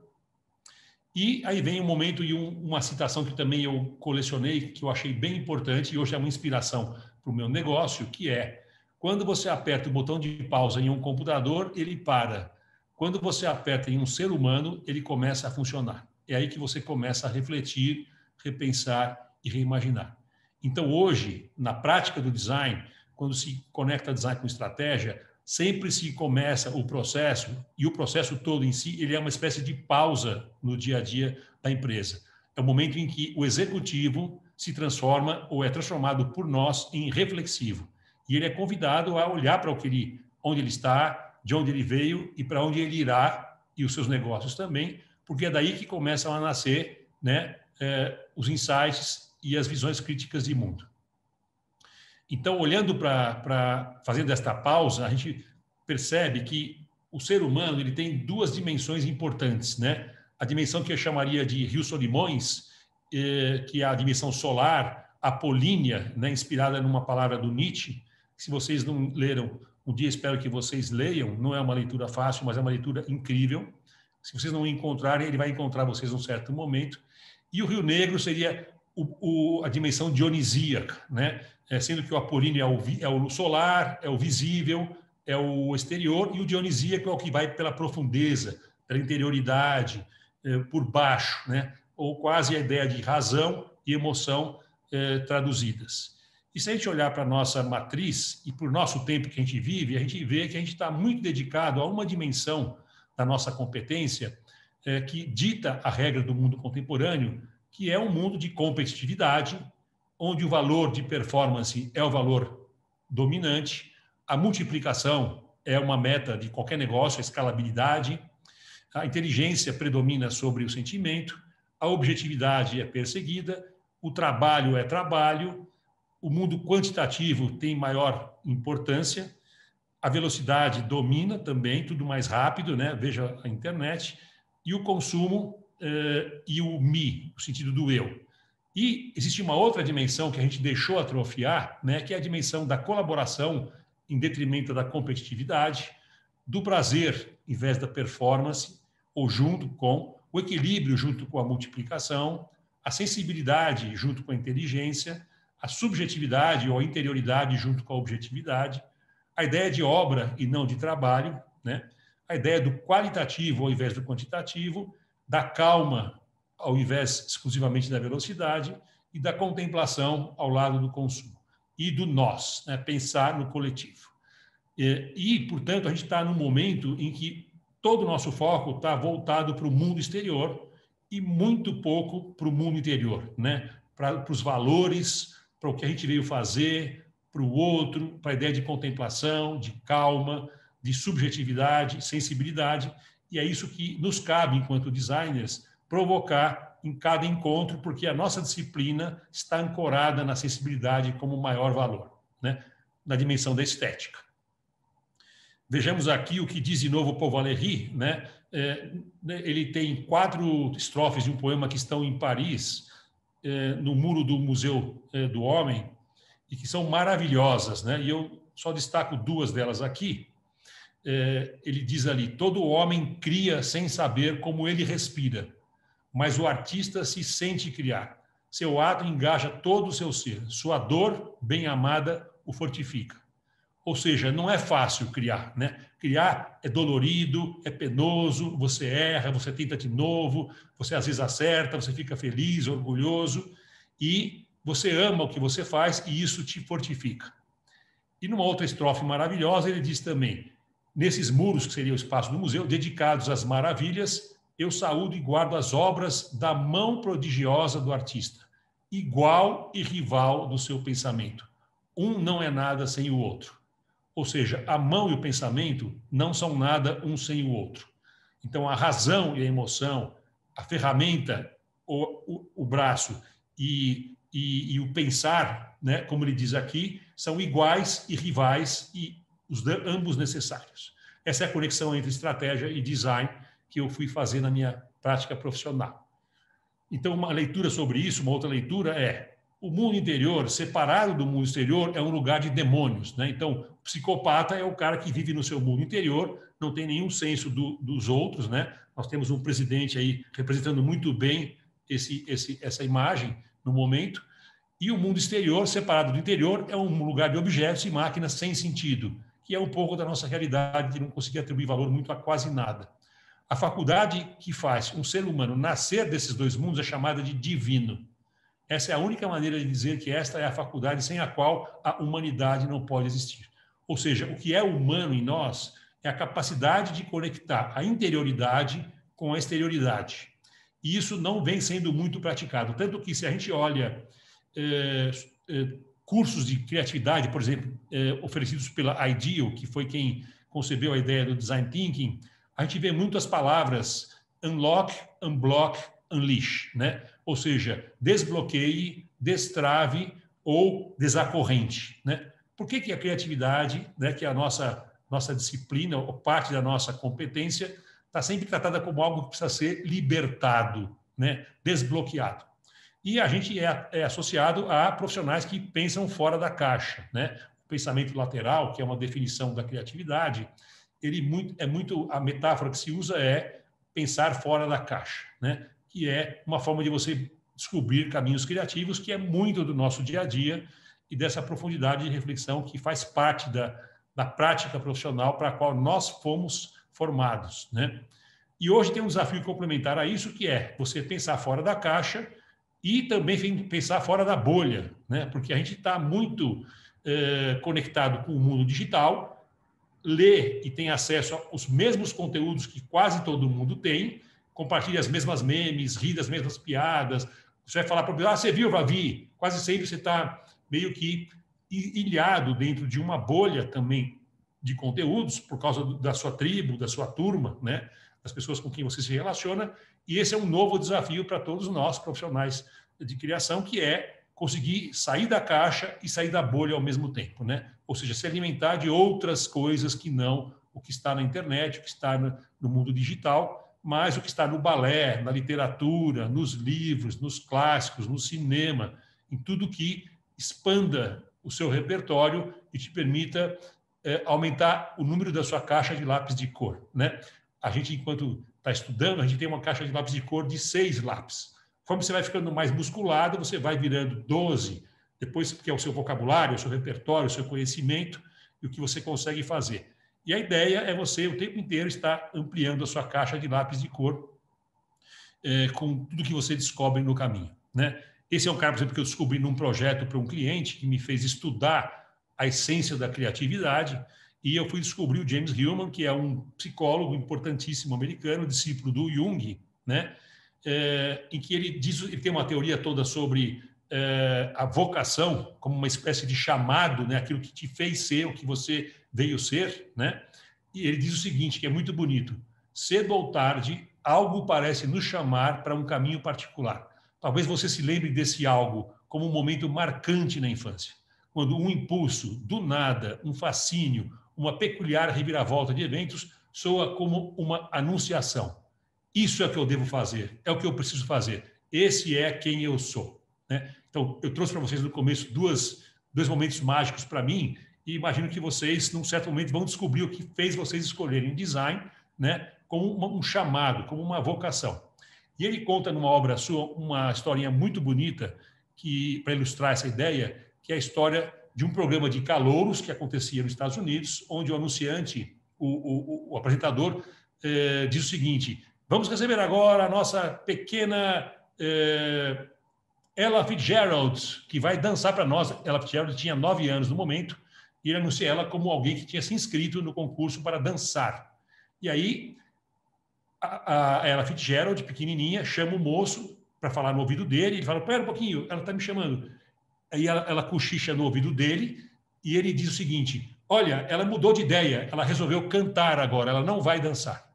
E aí vem um momento e uma citação que também eu colecionei, que eu achei bem importante, e hoje é uma inspiração para o meu negócio, que é: quando você aperta o botão de pausa em um computador, ele para. Quando você aperta em um ser humano, ele começa a funcionar. É aí que você começa a refletir, repensar e reimaginar. Então, hoje, na prática do design, quando se conecta design com estratégia, sempre se começa o processo, e o processo todo em si, ele é uma espécie de pausa no dia a dia da empresa. É o momento em que o executivo se transforma ou é transformado por nós em reflexivo. E ele é convidado a olhar para onde ele está, de onde ele veio e para onde ele irá, e os seus negócios também, porque é daí que começam a nascer, né, os insights e as visões críticas de mundo. Então, olhando fazendo esta pausa, a gente percebe que o ser humano ele tem duas dimensões importantes, né? A dimensão que eu chamaria de Rio Solimões, que é a dimensão solar, apolínea, né, inspirada numa palavra do Nietzsche. Se vocês não leram, um dia espero que vocês leiam, não é uma leitura fácil, mas é uma leitura incrível. Se vocês não encontrarem, ele vai encontrar vocês num certo momento. E o Rio Negro seria a dimensão dionisíaca, né? Sendo que o apolíneo é o solar, é o visível, é o exterior, e o dionisíaco é o que vai pela profundeza, pela interioridade, por baixo, né? Ou quase a ideia de razão e emoção traduzidas. E se a gente olhar para a nossa matriz e para o nosso tempo que a gente vive, a gente vê que a gente está muito dedicado a uma dimensão da nossa competência que dita a regra do mundo contemporâneo, que é um mundo de competitividade, onde o valor de performance é o valor dominante, a multiplicação é uma meta de qualquer negócio, a escalabilidade, a inteligência predomina sobre o sentimento, a objetividade é perseguida, o trabalho é trabalho, o mundo quantitativo tem maior importância, a velocidade domina também, tudo mais rápido, né? Veja a internet, e o consumo e o me, o sentido do eu. E existe uma outra dimensão que a gente deixou atrofiar, né? Que é a dimensão da colaboração em detrimento da competitividade, do prazer em vez da performance, ou junto com o equilíbrio junto com a multiplicação, a sensibilidade junto com a inteligência, a subjetividade ou a interioridade junto com a objetividade, a ideia de obra e não de trabalho, né? A ideia do qualitativo ao invés do quantitativo, da calma ao invés exclusivamente da velocidade e da contemplação ao lado do consumo. E do nós, né? Pensar no coletivo. E, portanto, a gente está num momento em que todo o nosso foco está voltado para o mundo exterior e muito pouco para o mundo interior, né? Para os valores, para o que a gente veio fazer, para o outro, para a ideia de contemplação, de calma, de subjetividade, sensibilidade, e é isso que nos cabe, enquanto designers, provocar em cada encontro, porque a nossa disciplina está ancorada na sensibilidade como maior valor, né? Na dimensão da estética. Vejamos aqui o que diz de novo Paul Valéry, né? Ele tem 4 estrofes de um poema que estão em Paris, no muro do Museu do Homem, e que são maravilhosas, né? E eu só destaco 2 delas aqui. Ele diz ali: todo homem cria sem saber como ele respira, mas o artista se sente criar. Seu ato engaja todo o seu ser. Sua dor, bem amada, o fortifica. Ou seja, não é fácil criar, né? Criar é dolorido, é penoso, você erra, você tenta de novo, você às vezes acerta, você fica feliz, orgulhoso, e você ama o que você faz e isso te fortifica. E numa outra estrofe maravilhosa, ele diz também: nesses muros, que seria o espaço do museu, dedicados às maravilhas, eu saúdo e guardo as obras da mão prodigiosa do artista, igual e rival do seu pensamento. Um não é nada sem o outro. Ou seja, a mão e o pensamento não são nada um sem o outro. Então, a razão e a emoção, a ferramenta, o braço e o pensar, né, como ele diz aqui, são iguais e rivais e ambos necessários. Essa é a conexão entre estratégia e design que eu fui fazer na minha prática profissional. Então, uma leitura sobre isso, uma outra leitura é: o mundo interior, separado do mundo exterior, é um lugar de demônios, né? Então, o psicopata é o cara que vive no seu mundo interior, não tem nenhum senso dos outros, né? Nós temos um presidente aí representando muito bem essa imagem no momento. E o mundo exterior, separado do interior, é um lugar de objetos e máquinas sem sentido, que é um pouco da nossa realidade, de não conseguir atribuir valor muito a quase nada. A faculdade que faz um ser humano nascer desses dois mundos é chamada de divino. Essa é a única maneira de dizer que esta é a faculdade sem a qual a humanidade não pode existir. Ou seja, o que é humano em nós é a capacidade de conectar a interioridade com a exterioridade. E isso não vem sendo muito praticado. Tanto que, se a gente olha cursos de criatividade, por exemplo, oferecidos pela Ideal, que foi quem concebeu a ideia do Design Thinking, a gente vê muitas palavras unlock, unblock, unleash, né? Ou seja, desbloqueie, destrave ou desacorrente, né? Por que a criatividade, né, que é a nossa disciplina, ou parte da nossa competência, está sempre tratada como algo que precisa ser libertado, né, desbloqueado? E a gente é associado a profissionais que pensam fora da caixa, né? O pensamento lateral, que é uma definição da criatividade, a metáfora que se usa é pensar fora da caixa, né? Que é uma forma de você descobrir caminhos criativos, que é muito do nosso dia a dia e dessa profundidade de reflexão que faz parte da prática profissional para a qual nós fomos formados, né? E hoje tem um desafio complementar a isso, que é você pensar fora da caixa e também pensar fora da bolha, né? Porque a gente está muito conectado com o mundo digital, lê e tem acesso aos mesmos conteúdos que quase todo mundo tem, compartilha as mesmas memes, ri das mesmas piadas. Você vai falar para o você viu, Vavi? Quase sempre você está meio que ilhado dentro de uma bolha também de conteúdos, por causa da sua tribo, da sua turma, né? Das pessoas com quem você se relaciona. E esse é um novo desafio para todos nós, profissionais de criação, que é conseguir sair da caixa e sair da bolha ao mesmo tempo, né? Ou seja, se alimentar de outras coisas que não o que está na internet, o que está no mundo digital, mas o que está no balé, na literatura, nos livros, nos clássicos, no cinema, em tudo que expanda o seu repertório e te permita aumentar o número da sua caixa de lápis de cor, né? A gente, enquanto está estudando, a gente tem uma caixa de lápis de cor de 6 lápis. Conforme você vai ficando mais musculado, você vai virando 12, depois que é o seu vocabulário, o seu repertório, o seu conhecimento e o que você consegue fazer. E a ideia é você, o tempo inteiro, estar ampliando a sua caixa de lápis de cor com tudo que você descobre no caminho, né? Esse é um cara, por exemplo, que eu descobri num projeto para um cliente que me fez estudar a essência da criatividade, e eu fui descobrir o James Hillman, que é um psicólogo importantíssimo americano, discípulo do Jung, né? Em que ele tem uma teoria toda sobre a vocação como uma espécie de chamado, né? Aquilo que te fez ser o que você veio ser, né? E ele diz o seguinte, que é muito bonito: cedo ou tarde, algo parece nos chamar para um caminho particular. Talvez você se lembre desse algo como um momento marcante na infância, quando um impulso, do nada, um fascínio, uma peculiar reviravolta de eventos soa como uma anunciação. Isso é o que eu devo fazer, é o que eu preciso fazer. Esse é quem eu sou, né? Então, eu trouxe para vocês no começo dois momentos mágicos para mim, e imagino que vocês, num certo momento, vão descobrir o que fez vocês escolherem design, né, como um chamado, como uma vocação. E ele conta numa obra sua uma historinha muito bonita para ilustrar essa ideia, que é a história de um programa de calouros que acontecia nos Estados Unidos, onde o anunciante, o apresentador, diz o seguinte: vamos receber agora a nossa pequena Ella Fitzgerald, que vai dançar para nós. Ella Fitzgerald tinha 9 anos no momento, e ele anuncia ela como alguém que tinha se inscrito no concurso para dançar. E aí a Ella Fitzgerald, pequenininha, chama o moço para falar no ouvido dele. Ele fala, pera um pouquinho, ela está me chamando. Aí ela cochicha no ouvido dele e ele diz o seguinte, olha, ela mudou de ideia, ela resolveu cantar agora, ela não vai dançar.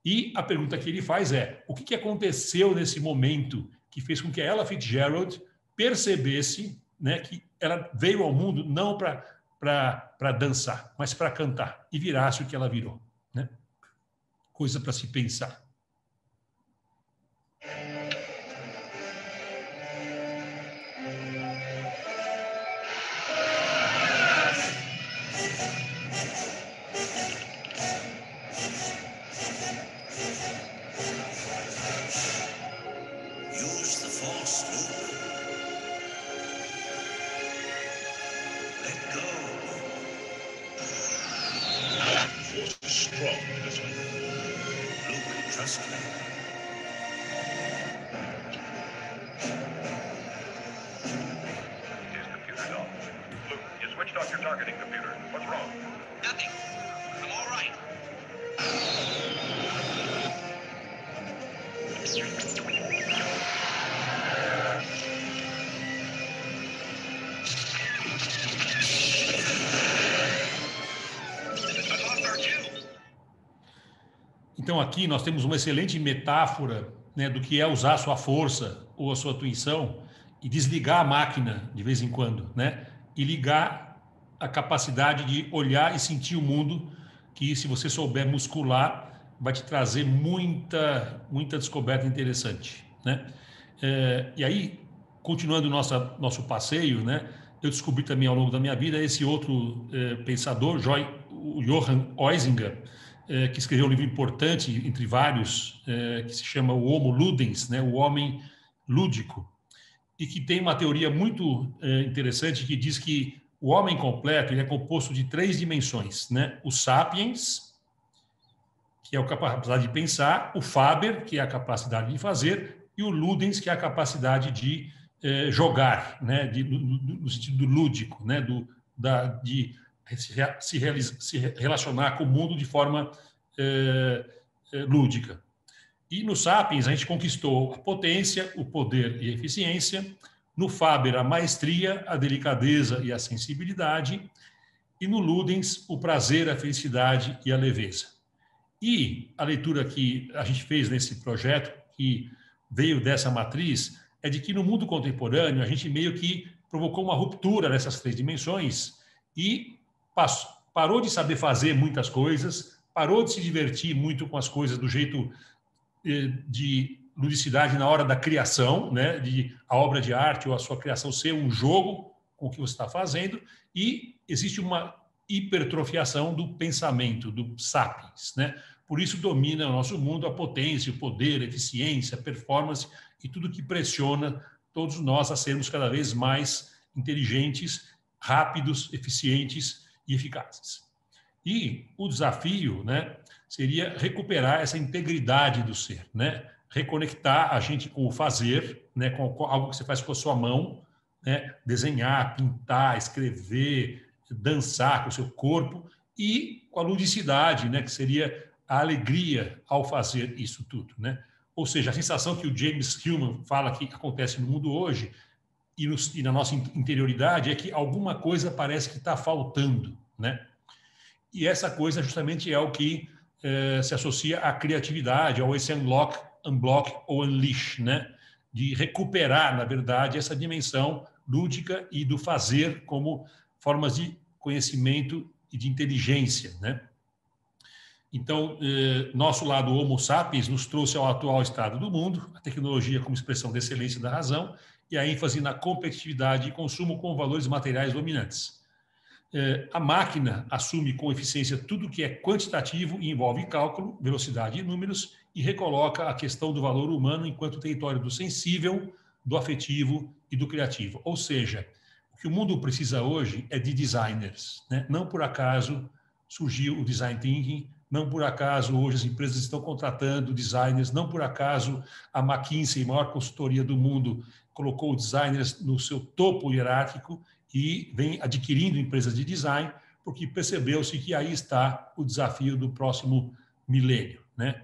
E a pergunta que ele faz é, o que aconteceu nesse momento que fez com que a Ella Fitzgerald percebesse, né, que ela veio ao mundo não para dançar, mas para cantar, e virasse o que ela virou, né? Coisa para se pensar. Use the force, Luke. Let go. Force is strong in this one. Luke, trust me. His computer's off. Luke, you switched off your targeting computer. What's wrong? Nothing. I'm all right. Então, aqui nós temos uma excelente metáfora, né, do que é usar a sua força ou a sua intuição e desligar a máquina de vez em quando, né, e ligar a capacidade de olhar e sentir o mundo, que se você souber muscular, vai te trazer muita descoberta interessante, né? E aí, continuando nosso passeio, né, eu descobri também ao longo da minha vida esse outro pensador, o Johann Huizinga, que escreveu um livro importante, entre vários, que se chama O Homo Ludens, né, o homem lúdico, e que tem uma teoria muito interessante que diz que o homem completo ele é composto de 3 dimensões, né? O sapiens, que é a capacidade de pensar, o faber, que é a capacidade de fazer, e o ludens, que é a capacidade de jogar, né? No sentido do lúdico, né? De se relacionar com o mundo de forma lúdica. E no Sapiens a gente conquistou a potência, o poder e a eficiência, no Faber a maestria, a delicadeza e a sensibilidade, e no Ludens o prazer, a felicidade e a leveza. E a leitura que a gente fez nesse projeto, que veio dessa matriz, é de que no mundo contemporâneo a gente meio que provocou uma ruptura nessas 3 dimensões e parou de saber fazer muitas coisas, parou de se divertir muito com as coisas do jeito de ludicidade na hora da criação, né, de a obra de arte ou a sua criação ser um jogo com o que você está fazendo, e existe uma hipertrofiação do pensamento, do sapiens, né? Por isso domina o nosso mundo a potência, o poder, a eficiência, a performance e tudo que pressiona todos nós a sermos cada vez mais inteligentes, rápidos, eficientes e eficazes. E o desafio, né, seria recuperar essa integridade do ser, né? Reconectar a gente com o fazer, né, com algo que você faz com a sua mão, né? Desenhar, pintar, escrever, dançar com o seu corpo e com a ludicidade, né, que seria a alegria ao fazer isso tudo, né? Ou seja, a sensação que o James Hillman fala que acontece no mundo hoje e na nossa interioridade é que alguma coisa parece que está faltando, né? E essa coisa justamente é o que se associa à criatividade, ao esse unlock ou unleash, né? De recuperar, na verdade, essa dimensão lúdica e do fazer como formas de conhecimento e de inteligência, né? Então, nosso lado Homo sapiens nos trouxe ao atual estado do mundo, a tecnologia como expressão da excelência da razão e a ênfase na competitividade e consumo com valores materiais dominantes. A máquina assume com eficiência tudo que é quantitativo e envolve cálculo, velocidade e números e recoloca a questão do valor humano enquanto território do sensível, do afetivo e do criativo. Ou seja, o que o mundo precisa hoje é de designers, né? Não por acaso surgiu o design thinking, não por acaso hoje as empresas estão contratando designers, não por acaso a McKinsey, maior consultoria do mundo, colocou designers no seu topo hierárquico e vem adquirindo empresas de design, porque percebeu-se que aí está o desafio do próximo milênio, né?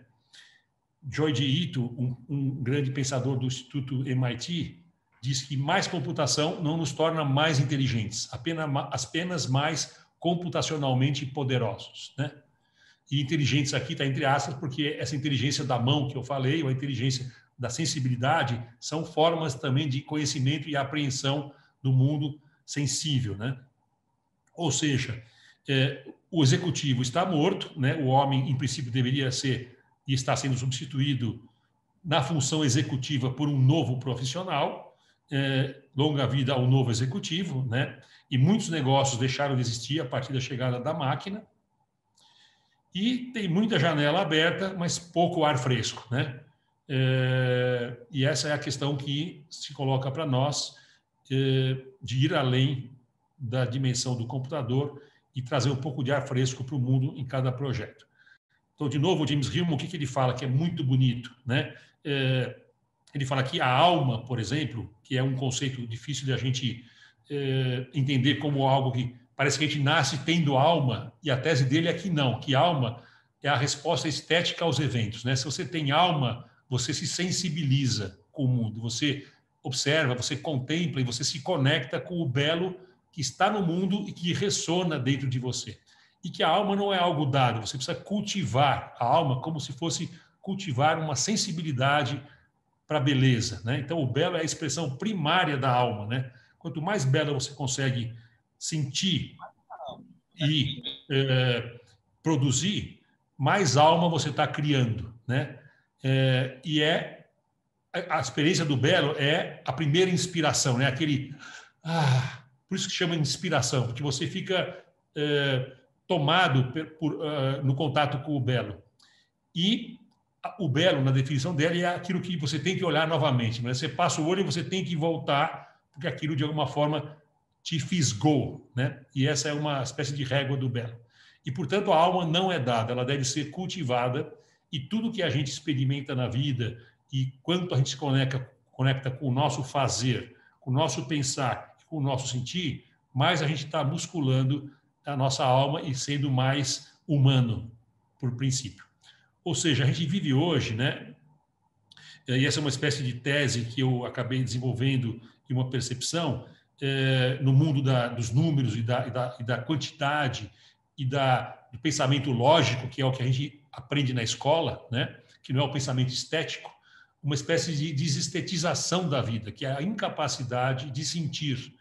Joji Ito, um grande pensador do Instituto MIT, diz que mais computação não nos torna mais inteligentes, apenas mais computacionalmente poderosos, né? E inteligentes aqui está entre aspas, porque essa inteligência da mão que eu falei, ou a inteligência da sensibilidade, são formas também de conhecimento e apreensão do mundo sensível, né? Ou seja, o executivo está morto, né? O homem, em princípio, deveria ser e está sendo substituído na função executiva por um novo profissional, longa vida ao novo executivo, né? E muitos negócios deixaram de existir a partir da chegada da máquina. E tem muita janela aberta, mas pouco ar fresco, né? E essa é a questão que se coloca para nós, de ir além da dimensão do computador e trazer um pouco de ar fresco para o mundo em cada projeto. Então, de novo, o James Hillman, o que ele fala, que é muito bonito, né? Ele fala que a alma, por exemplo, que é um conceito difícil de a gente entender como algo que parece que a gente nasce tendo alma, e a tese dele é que não, que alma é a resposta estética aos eventos, né? Se você tem alma, você se sensibiliza com o mundo, você observa, você contempla e você se conecta com o belo que está no mundo e que ressona dentro de você. E que a alma não é algo dado, você precisa cultivar a alma como se fosse cultivar uma sensibilidade para a beleza, né? Então, o belo é a expressão primária da alma, né? Quanto mais bela você consegue sentir e produzir, mais alma você está criando, né? E a experiência do belo é a primeira inspiração, né? Aquele por isso que chama inspiração, porque você fica tomado no contato com o belo. E o belo, na definição dele, é aquilo que você tem que olhar novamente, mas você passa o olho e você tem que voltar, porque aquilo de alguma forma te fisgou, né? E essa é uma espécie de régua do belo. E, portanto, a alma não é dada, ela deve ser cultivada, e tudo que a gente experimenta na vida e quanto a gente se conecta com o nosso fazer, com o nosso pensar, com o nosso sentir, mais a gente está musculando a nossa alma e sendo mais humano, por princípio. Ou seja, a gente vive hoje, né? E essa é uma espécie de tese que eu acabei desenvolvendo e uma percepção no mundo dos números e da quantidade e do pensamento lógico, que é o que a gente aprende na escola, né? Que não é o pensamento estético, uma espécie de desestetização da vida, que é a incapacidade de sentir,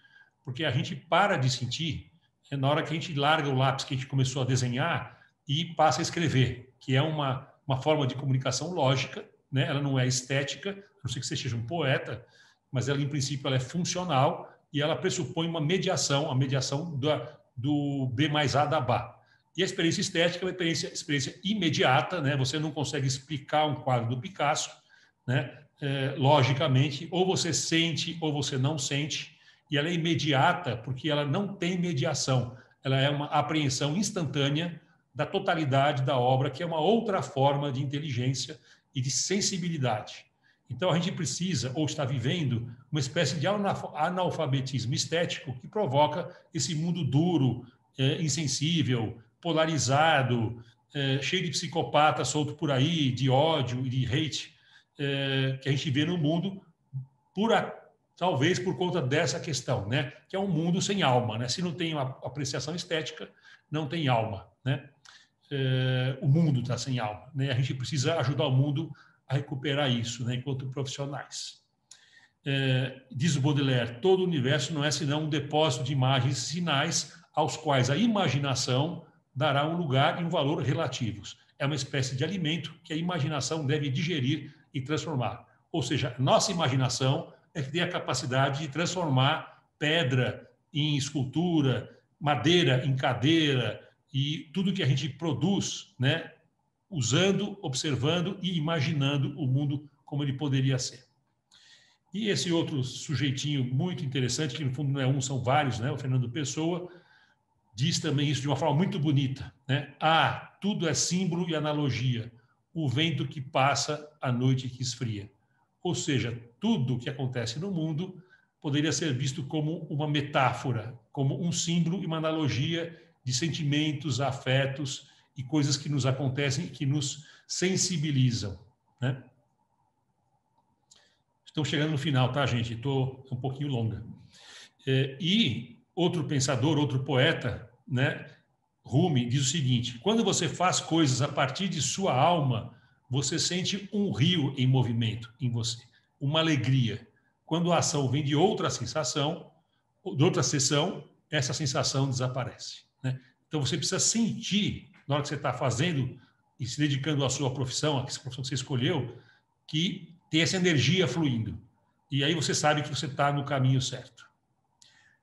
porque a gente para de sentir na hora que a gente larga o lápis que a gente começou a desenhar e passa a escrever, que é uma forma de comunicação lógica, né? Ela não é estética, a não ser que você seja um poeta, mas ela, em princípio, ela é funcional e ela pressupõe uma mediação, a mediação do B mais A da BA. E a experiência estética é uma experiência imediata, né? Você não consegue explicar um quadro do Picasso, né? Logicamente, ou você sente ou você não sente, e ela é imediata porque ela não tem mediação, ela é uma apreensão instantânea da totalidade da obra, que é uma outra forma de inteligência e de sensibilidade. Então, a gente precisa, ou está vivendo, uma espécie de analfabetismo estético que provoca esse mundo duro, insensível, polarizado, cheio de psicopata solto por aí, de ódio e de hate, que a gente vê no mundo, talvez por conta dessa questão, né? Que é um mundo sem alma, né? Se não tem uma apreciação estética, não tem alma, né? O mundo está sem alma, né? A gente precisa ajudar o mundo a recuperar isso, né? Enquanto profissionais. Diz o Baudelaire, todo o universo não é senão um depósito de imagens e sinais aos quais a imaginação dará um lugar e um valor relativos. É uma espécie de alimento que a imaginação deve digerir e transformar. Ou seja, nossa imaginação é que tem a capacidade de transformar pedra em escultura, madeira em cadeira e tudo que a gente produz, né, usando, observando e imaginando o mundo como ele poderia ser. E esse outro sujeitinho muito interessante, que no fundo não é um, são vários, né, o Fernando Pessoa, diz também isso de uma forma muito bonita, né? Tudo é símbolo e analogia. O vento que passa, a noite que esfria. Ou seja, tudo que acontece no mundo poderia ser visto como uma metáfora, como um símbolo e uma analogia de sentimentos, afetos e coisas que nos acontecem e que nos sensibilizam. né? Estamos chegando no final, tá, gente? Estou um pouquinho longa. E outro pensador, outro poeta, né, Rumi, diz o seguinte: quando você faz coisas a partir de sua alma, você sente um rio em movimento em você, uma alegria. Quando a ação vem de outra sensação, de outra sessão, essa sensação desaparece, né? Então você precisa sentir, na hora que você está fazendo e se dedicando à sua profissão, à profissão que você escolheu, que tem essa energia fluindo. E aí você sabe que você está no caminho certo.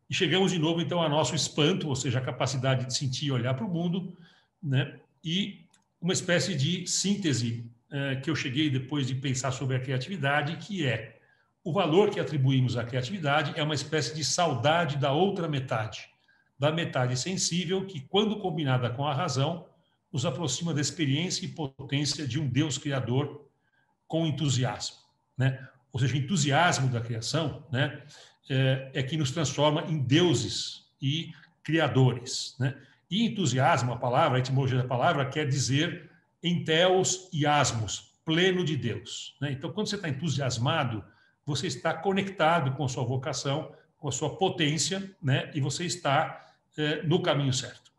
E chegamos de novo, então, ao nosso espanto, ou seja, a capacidade de sentir e olhar para o mundo, né? E uma espécie de síntese que eu cheguei depois de pensar sobre a criatividade, que é o valor que atribuímos à criatividade é uma espécie de saudade da outra metade, da metade sensível que, quando combinada com a razão, nos aproxima da experiência e potência de um Deus criador com entusiasmo, né? Ou seja, o entusiasmo da criação, né, é que nos transforma em deuses e criadores, né? E entusiasmo, a palavra, a etimologia da palavra, quer dizer enteos e asmos, pleno de Deus, né? Então, quando você está entusiasmado, você está conectado com a sua vocação, com a sua potência, né? E você está no caminho certo.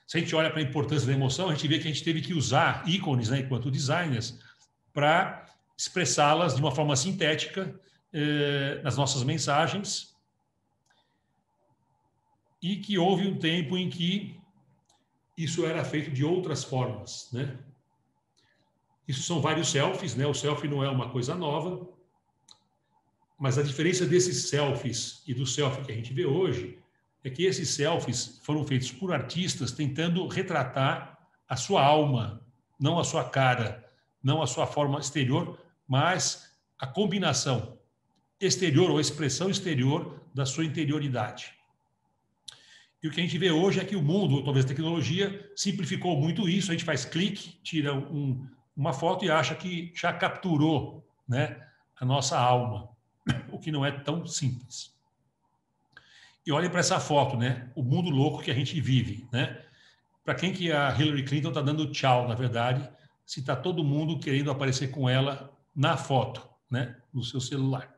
Se a gente olha para a importância da emoção, a gente vê que a gente teve que usar ícones, né, enquanto designers, para expressá-las de uma forma sintética nas nossas mensagens, e que houve um tempo em que isso era feito de outras formas, né? Isso são vários selfies, né? O selfie não é uma coisa nova, mas a diferença desses selfies e do selfie que a gente vê hoje é que esses selfies foram feitos por artistas tentando retratar a sua alma, não a sua cara, não a sua forma exterior, mas a combinação exterior ou a expressão exterior da sua interioridade. E o que a gente vê hoje é que o mundo, ou talvez a tecnologia, simplificou muito isso. A gente faz clique, tira uma foto e acha que já capturou, né, a nossa alma, o que não é tão simples. E olhem para essa foto, né, o mundo louco que a gente vive, né? Para quem que a Hillary Clinton está dando tchau, na verdade, se está todo mundo querendo aparecer com ela na foto, né, no seu celular.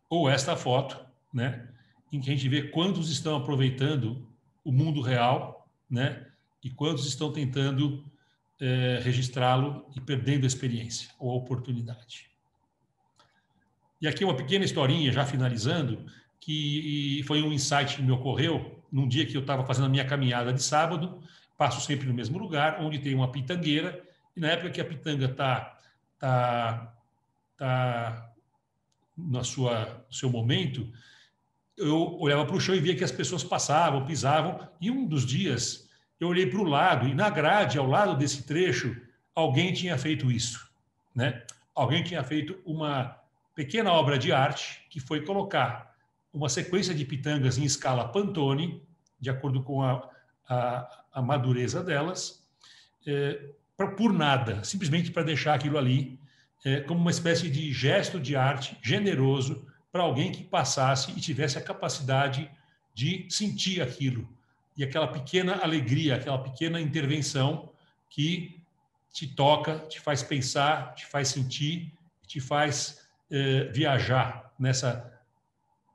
Ou esta foto, né, em que a gente vê quantos estão aproveitando o mundo real, né, e quantos estão tentando registrá-lo e perdendo a experiência ou a oportunidade. E aqui uma pequena historinha, já finalizando, que foi um insight que me ocorreu num dia que eu estava fazendo a minha caminhada de sábado, passo sempre no mesmo lugar, onde tem uma pitangueira, e na época que a pitanga está no seu momento, eu olhava para o chão e via que as pessoas passavam, pisavam, e um dos dias eu olhei para o lado, e na grade, ao lado desse trecho, alguém tinha feito isso, né? Alguém tinha feito uma pequena obra de arte que foi colocar uma sequência de pitangas em escala Pantone, de acordo com a madureza delas, por nada, simplesmente para deixar aquilo ali como uma espécie de gesto de arte generoso para alguém que passasse e tivesse a capacidade de sentir aquilo. E aquela pequena alegria, aquela pequena intervenção que te toca, te faz pensar, te faz sentir, te faz viajar nessa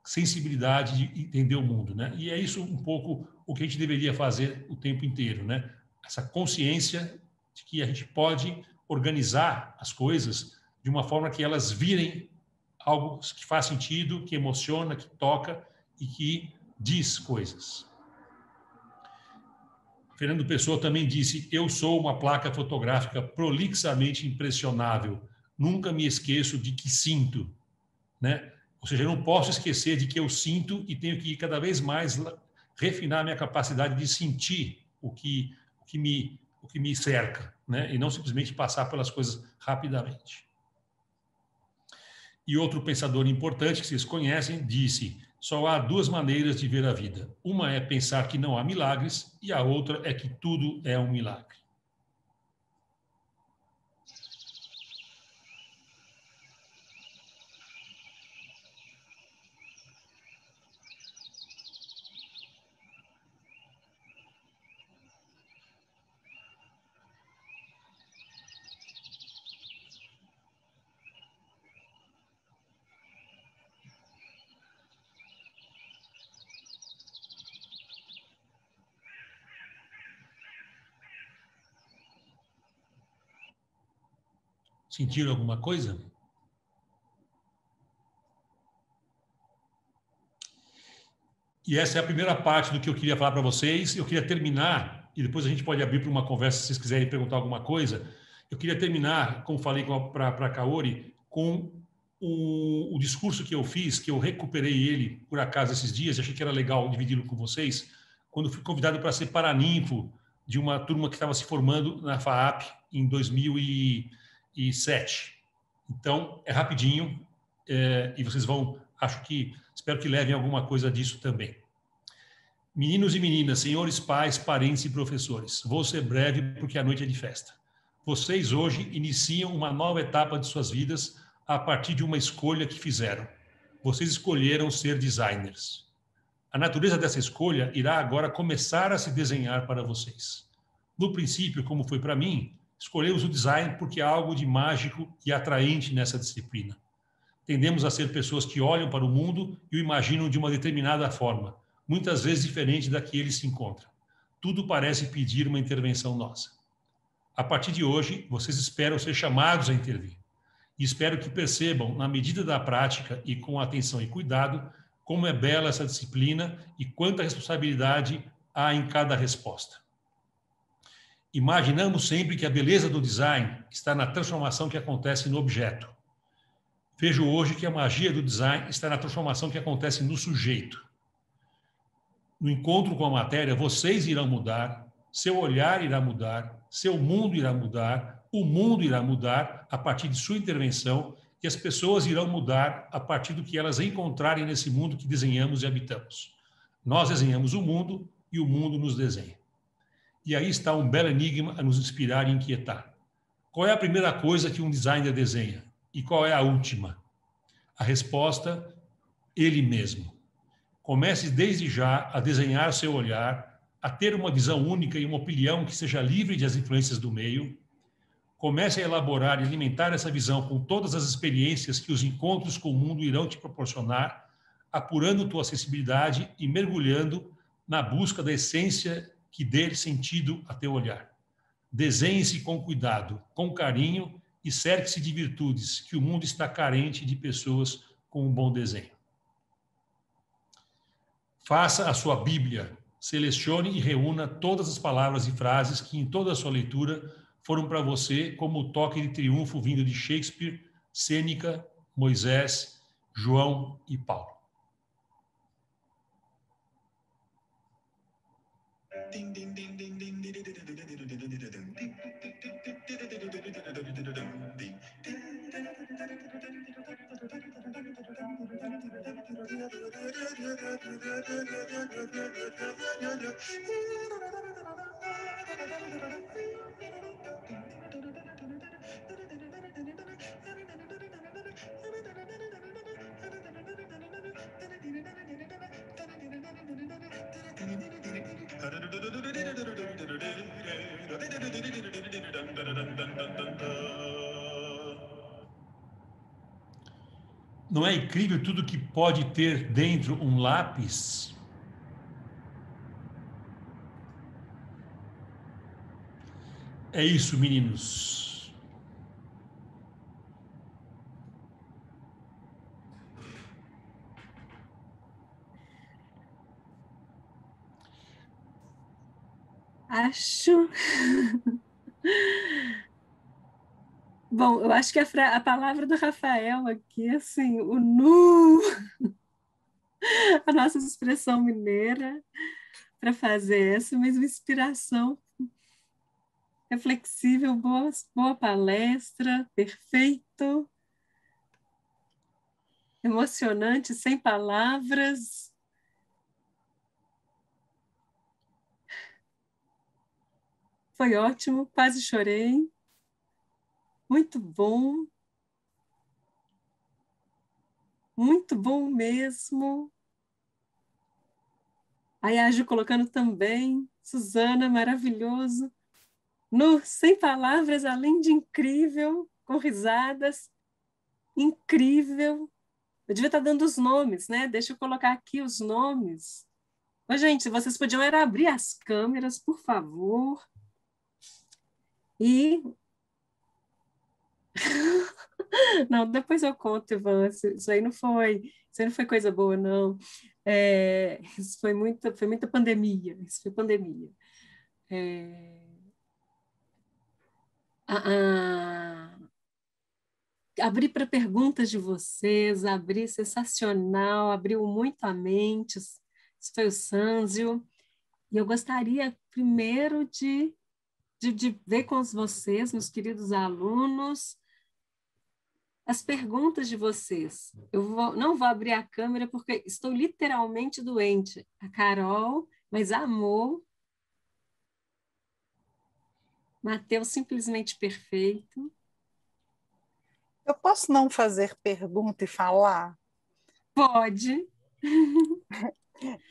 sensibilidade de entender o mundo, né? E é isso um pouco o que a gente deveria fazer o tempo inteiro, né? Essa consciência de que a gente pode organizar as coisas de uma forma que elas virem algo que faz sentido, que emociona, que toca e que diz coisas. Fernando Pessoa também disse: eu sou uma placa fotográfica prolixamente impressionável, nunca me esqueço de que sinto, né? Ou seja, eu não posso esquecer de que eu sinto e tenho que ir cada vez mais refinar a minha capacidade de sentir o que me cerca, né? E não simplesmente passar pelas coisas rapidamente. E outro pensador importante que vocês conhecem disse: só há duas maneiras de ver a vida. Uma é pensar que não há milagres e a outra é que tudo é um milagre. Sentiram alguma coisa? E essa é a primeira parte do que eu queria falar para vocês. Eu queria terminar, e depois a gente pode abrir para uma conversa se vocês quiserem perguntar alguma coisa. Eu queria terminar, como falei para a Kaori, com o discurso que eu fiz, que eu recuperei ele, por acaso, esses dias, e achei que era legal dividi-lo com vocês, quando fui convidado para ser paraninfo de uma turma que estava se formando na FAAP em 2007. Então, é rapidinho, e vocês vão, espero que levem alguma coisa disso também. Meninos e meninas, senhores pais, parentes e professores, vou ser breve porque a noite é de festa. Vocês hoje iniciam uma nova etapa de suas vidas a partir de uma escolha que fizeram. Vocês escolheram ser designers. A natureza dessa escolha irá agora começar a se desenhar para vocês. No princípio, como foi para mim, escolhemos o design porque há algo de mágico e atraente nessa disciplina. Tendemos a ser pessoas que olham para o mundo e o imaginam de uma determinada forma, muitas vezes diferente da que ele se encontra. Tudo parece pedir uma intervenção nossa. A partir de hoje, vocês esperam ser chamados a intervir. E espero que percebam, na medida da prática e com atenção e cuidado, como é bela essa disciplina e quanta responsabilidade há em cada resposta. Imaginamos sempre que a beleza do design está na transformação que acontece no objeto. Vejo hoje que a magia do design está na transformação que acontece no sujeito. No encontro com a matéria, vocês irão mudar, seu olhar irá mudar, seu mundo irá mudar, o mundo irá mudar a partir de sua intervenção e as pessoas irão mudar a partir do que elas encontrarem nesse mundo que desenhamos e habitamos. Nós desenhamos o mundo e o mundo nos desenha. E aí está um belo enigma a nos inspirar e inquietar. Qual é a primeira coisa que um designer desenha? E qual é a última? A resposta, ele mesmo. Comece desde já a desenhar seu olhar, a ter uma visão única e uma opinião que seja livre das influências do meio. Comece a elaborar e alimentar essa visão com todas as experiências que os encontros com o mundo irão te proporcionar, apurando tua sensibilidade e mergulhando na busca da essência que dê sentido a teu olhar. Desenhe-se com cuidado, com carinho e cerque-se de virtudes, que o mundo está carente de pessoas com um bom desenho. Faça a sua Bíblia, selecione e reúna todas as palavras e frases que em toda a sua leitura foram para você como o toque de triunfo vindo de Shakespeare, Sêneca, Moisés, João e Paulo. Não é incrível tudo que pode ter dentro um lápis? É isso, meninos. Acho. Bom, eu acho que a palavra do Rafael aqui, assim, o nu, a nossa expressão mineira para fazer essa mesma inspiração reflexível, boa palestra, perfeito, emocionante, sem palavras. Foi ótimo, quase chorei. Muito bom mesmo. Aí a Ju colocando também, Suzana, maravilhoso. Sem palavras, além de incrível, com risadas, incrível. Eu devia estar dando os nomes, né? Deixa eu colocar aqui os nomes. Ô, gente, vocês podiam era abrir as câmeras, por favor. E Não, depois eu conto, Ivan. Isso aí não foi coisa boa, não. Isso foi muita pandemia. Isso foi pandemia. É, a- a- abrir para perguntas de vocês, abrir sensacional, abriu muito a mente. Isso foi o Sanzio. E eu gostaria primeiro de ver com vocês, meus queridos alunos, as perguntas de vocês. Não vou abrir a câmera porque estou literalmente doente. A Carol, mas amor. Matheus, simplesmente perfeito. Eu posso não fazer pergunta e falar? Pode.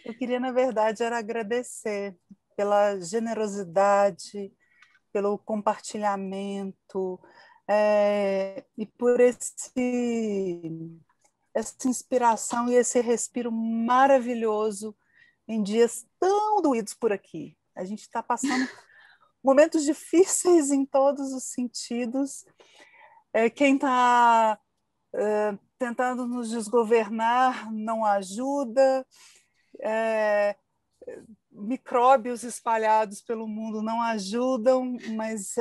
Eu queria, na verdade, era agradecer pela generosidade, pelo compartilhamento, e por essa inspiração e esse respiro maravilhoso em dias tão doídos por aqui. A gente está passando momentos difíceis em todos os sentidos. Quem está tentando nos desgovernar não ajuda, micróbios espalhados pelo mundo não ajudam, mas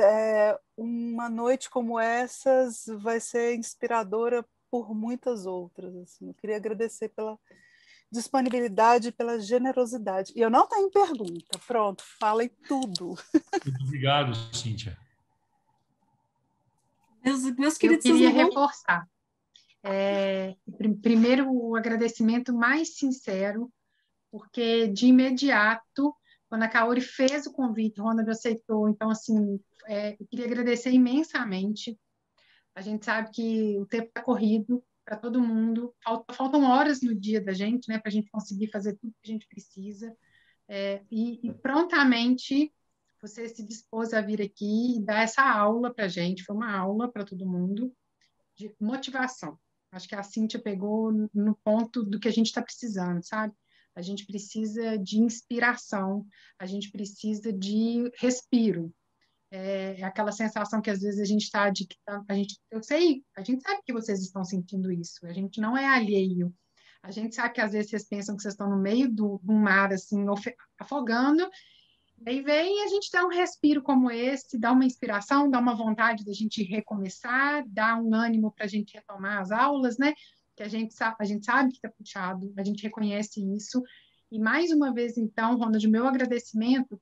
uma noite como essas vai ser inspiradora por muitas outras. Assim. Eu queria agradecer pela disponibilidade, pela generosidade. E eu não tenho pergunta. Pronto, falem tudo. Muito obrigado, Cíntia. Meus Eu queridos, queria vocês não vão... reforçar. Primeiro, o agradecimento mais sincero, porque de imediato, quando a Kaori fez o convite, o Ronald aceitou. Então, assim, eu queria agradecer imensamente. A gente sabe que o tempo está corrido para todo mundo, faltam horas no dia da gente, né, para a gente conseguir fazer tudo que a gente precisa. E prontamente você se dispôs a vir aqui e dar essa aula para a gente. Foi uma aula para todo mundo de motivação. Acho que a Cíntia pegou no ponto do que a gente está precisando, sabe? A gente precisa de inspiração, a gente precisa de respiro. Aquela sensação que às vezes a gente está eu sei, a gente sabe que vocês estão sentindo isso, a gente não é alheio. A gente sabe que às vezes vocês pensam que vocês estão no meio do mar, assim, afogando, aí vem e a gente dá um respiro como esse, dá uma inspiração, dá uma vontade da gente recomeçar, dá um ânimo para a gente retomar as aulas, né? Que a gente sabe que está puxado, a gente reconhece isso. E mais uma vez, então, Ronald, meu agradecimento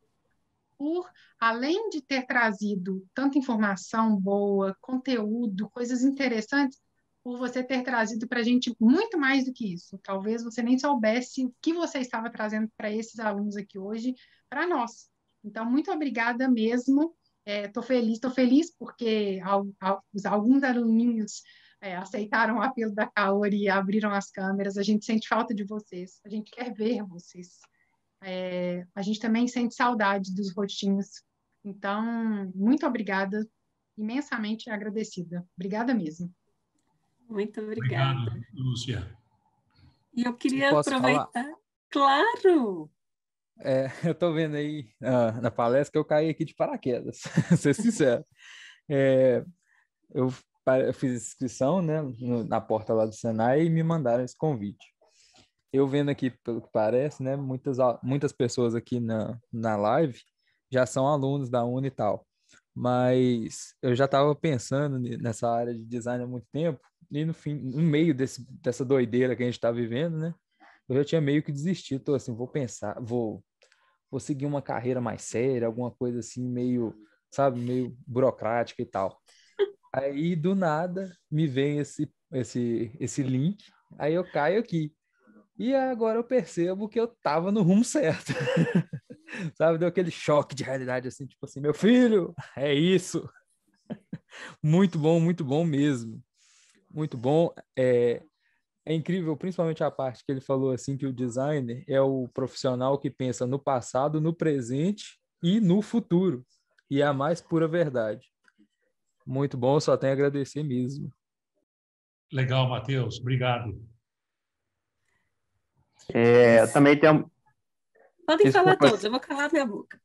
por, além de ter trazido tanta informação boa, conteúdo, coisas interessantes, por você ter trazido para a gente muito mais do que isso. Talvez você nem soubesse o que você estava trazendo para esses alunos aqui hoje, para nós. Então, muito obrigada mesmo. Estou feliz porque alguns aluninhos aceitaram o apelo da Kaori e abriram as câmeras. A gente sente falta de vocês, a gente quer ver vocês. A gente também sente saudade dos rostinhos. Então, muito obrigada, imensamente agradecida. Obrigada mesmo. Muito obrigada. Obrigado, Lúcia. E eu queria Posso aproveitar. falar? Claro! Eu estou vendo aí na palestra que eu caí aqui de paraquedas, ser sincero. Eu fiz inscrição, né, na porta lá do Senai e me mandaram esse convite. Eu vendo aqui, pelo que parece, né, muitas pessoas aqui na live já são alunos da Uni e tal, mas eu já estava pensando nessa área de design há muito tempo e no meio dessa doideira que a gente está vivendo, né, eu já tinha meio que desistido. Tô assim, vou seguir uma carreira mais séria, alguma coisa assim meio, sabe, meio burocrática e tal. Aí, do nada, me vem esse link, aí eu caio aqui. E agora eu percebo que eu tava no rumo certo. Sabe, deu aquele choque de realidade, assim, tipo assim, meu filho, é isso. Muito bom mesmo. Muito bom. É incrível, principalmente a parte que ele falou, assim, que o designer é o profissional que pensa no passado, no presente e no futuro. E é a mais pura verdade. Muito bom, só tenho a agradecer mesmo. Legal, Matheus. Obrigado. Eu também tenho... Podem falar Desculpa. todos, eu vou calar minha boca.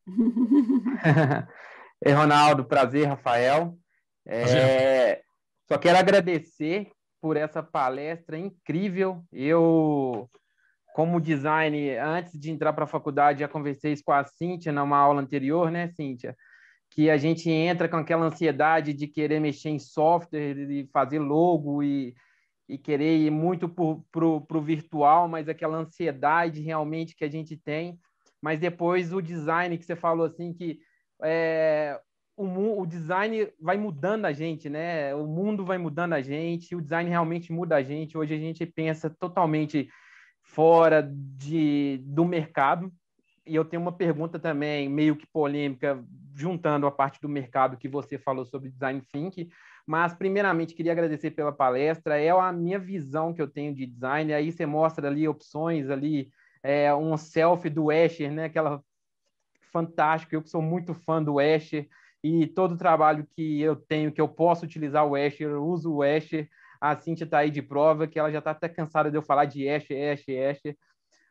Ronaldo, prazer, Rafael. Prazer. Só quero agradecer por essa palestra incrível. Eu, como design, antes de entrar para a faculdade, já conversei isso com a Cíntia numa aula anterior, né, Cíntia? Que a gente entra com aquela ansiedade de querer mexer em software e fazer logo e querer ir muito para o virtual, mas aquela ansiedade realmente que a gente tem. Mas depois o design que você falou assim, que o design vai mudando a gente, né? O mundo vai mudando a gente, o design realmente muda a gente. Hoje a gente pensa totalmente fora do mercado. E eu tenho uma pergunta também, meio que polêmica, juntando a parte do mercado que você falou sobre design thinking. Mas, primeiramente, queria agradecer pela palestra. É a minha visão que eu tenho de design. Aí você mostra ali opções, ali, um selfie do Escher, né? Aquela fantástico. Eu que sou muito fã do Escher. E todo o trabalho que eu tenho, que eu posso utilizar o Escher, eu uso o Escher. A Cíntia está aí de prova, que ela já está até cansada de eu falar de Escher.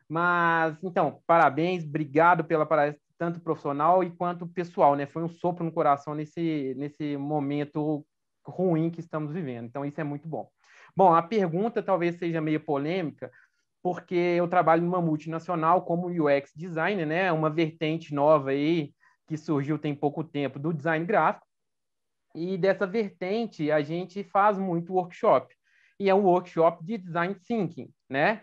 Mas, então, parabéns. Obrigado pela palestra, tanto profissional e quanto pessoal, né? Foi um sopro no coração nesse momento ruim que estamos vivendo. Então, isso é muito bom. Bom, a pergunta talvez seja meio polêmica, porque eu trabalho numa multinacional como UX designer, né? Uma vertente nova aí que surgiu tem pouco tempo do design gráfico. E dessa vertente a gente faz muito workshop. E é um workshop de design thinking, né?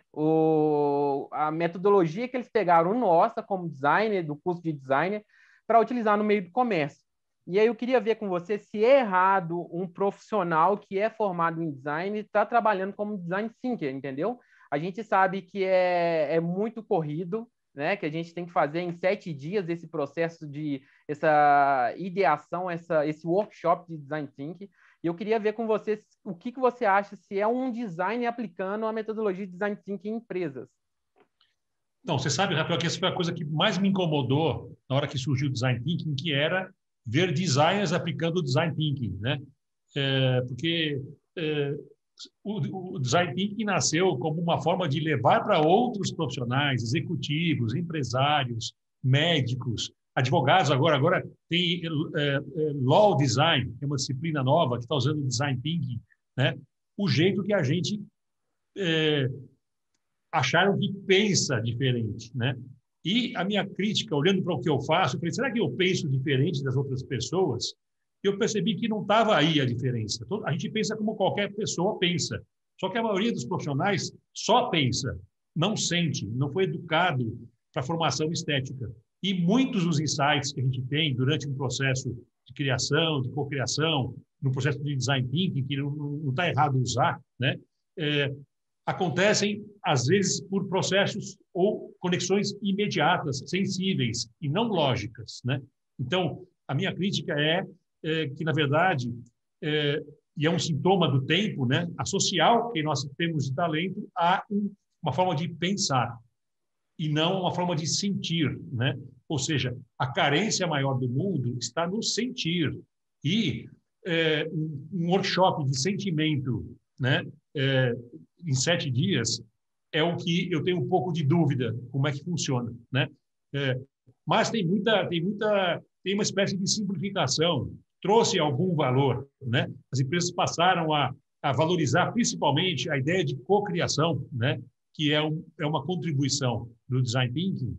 A metodologia que eles pegaram nossa como designer, do curso de designer, para utilizar no meio do comércio. E aí eu queria ver com você se é errado um profissional que é formado em design estar trabalhando como design thinker, entendeu? A gente sabe que é muito corrido, né? Que a gente tem que fazer em 7 dias esse processo essa ideação, esse workshop de design thinking. E eu queria ver com você o que você acha, se é um design aplicando a metodologia de design thinking em empresas. Não, você sabe, Rafael, que essa foi a coisa que mais me incomodou na hora que surgiu o design thinking, que era ver designers aplicando o design thinking, né? Porque o design thinking nasceu como uma forma de levar para outros profissionais, executivos, empresários, médicos, advogados. Agora tem law design, que é uma disciplina nova que está usando o design thinking, né? O jeito que a gente acharam que pensa diferente, né? E a minha crítica, olhando para o que eu faço, eu falei, será que eu penso diferente das outras pessoas? E eu percebi que não estava aí a diferença. A gente pensa como qualquer pessoa pensa. Só que a maioria dos profissionais só pensa, não sente, não foi educado para a formação estética. E muitos dos insights que a gente tem durante um processo de criação, de cocriação, no processo de design thinking, que não está errado usar, né? Acontecem, às vezes, por processos ou conexões imediatas, sensíveis e não lógicas, né? Então, a minha crítica é que, na verdade, e é um sintoma do tempo, né? Associar o que nós temos de talento a uma forma de pensar e não uma forma de sentir, né? Ou seja, a carência maior do mundo está no sentir. E um workshop de sentimento, né? Em 7 dias, é o que eu tenho um pouco de dúvida como é que funciona, né? Mas tem uma espécie de simplificação, trouxe algum valor, né? As empresas passaram a valorizar principalmente a ideia de cocriação, né? Que é uma contribuição do design thinking,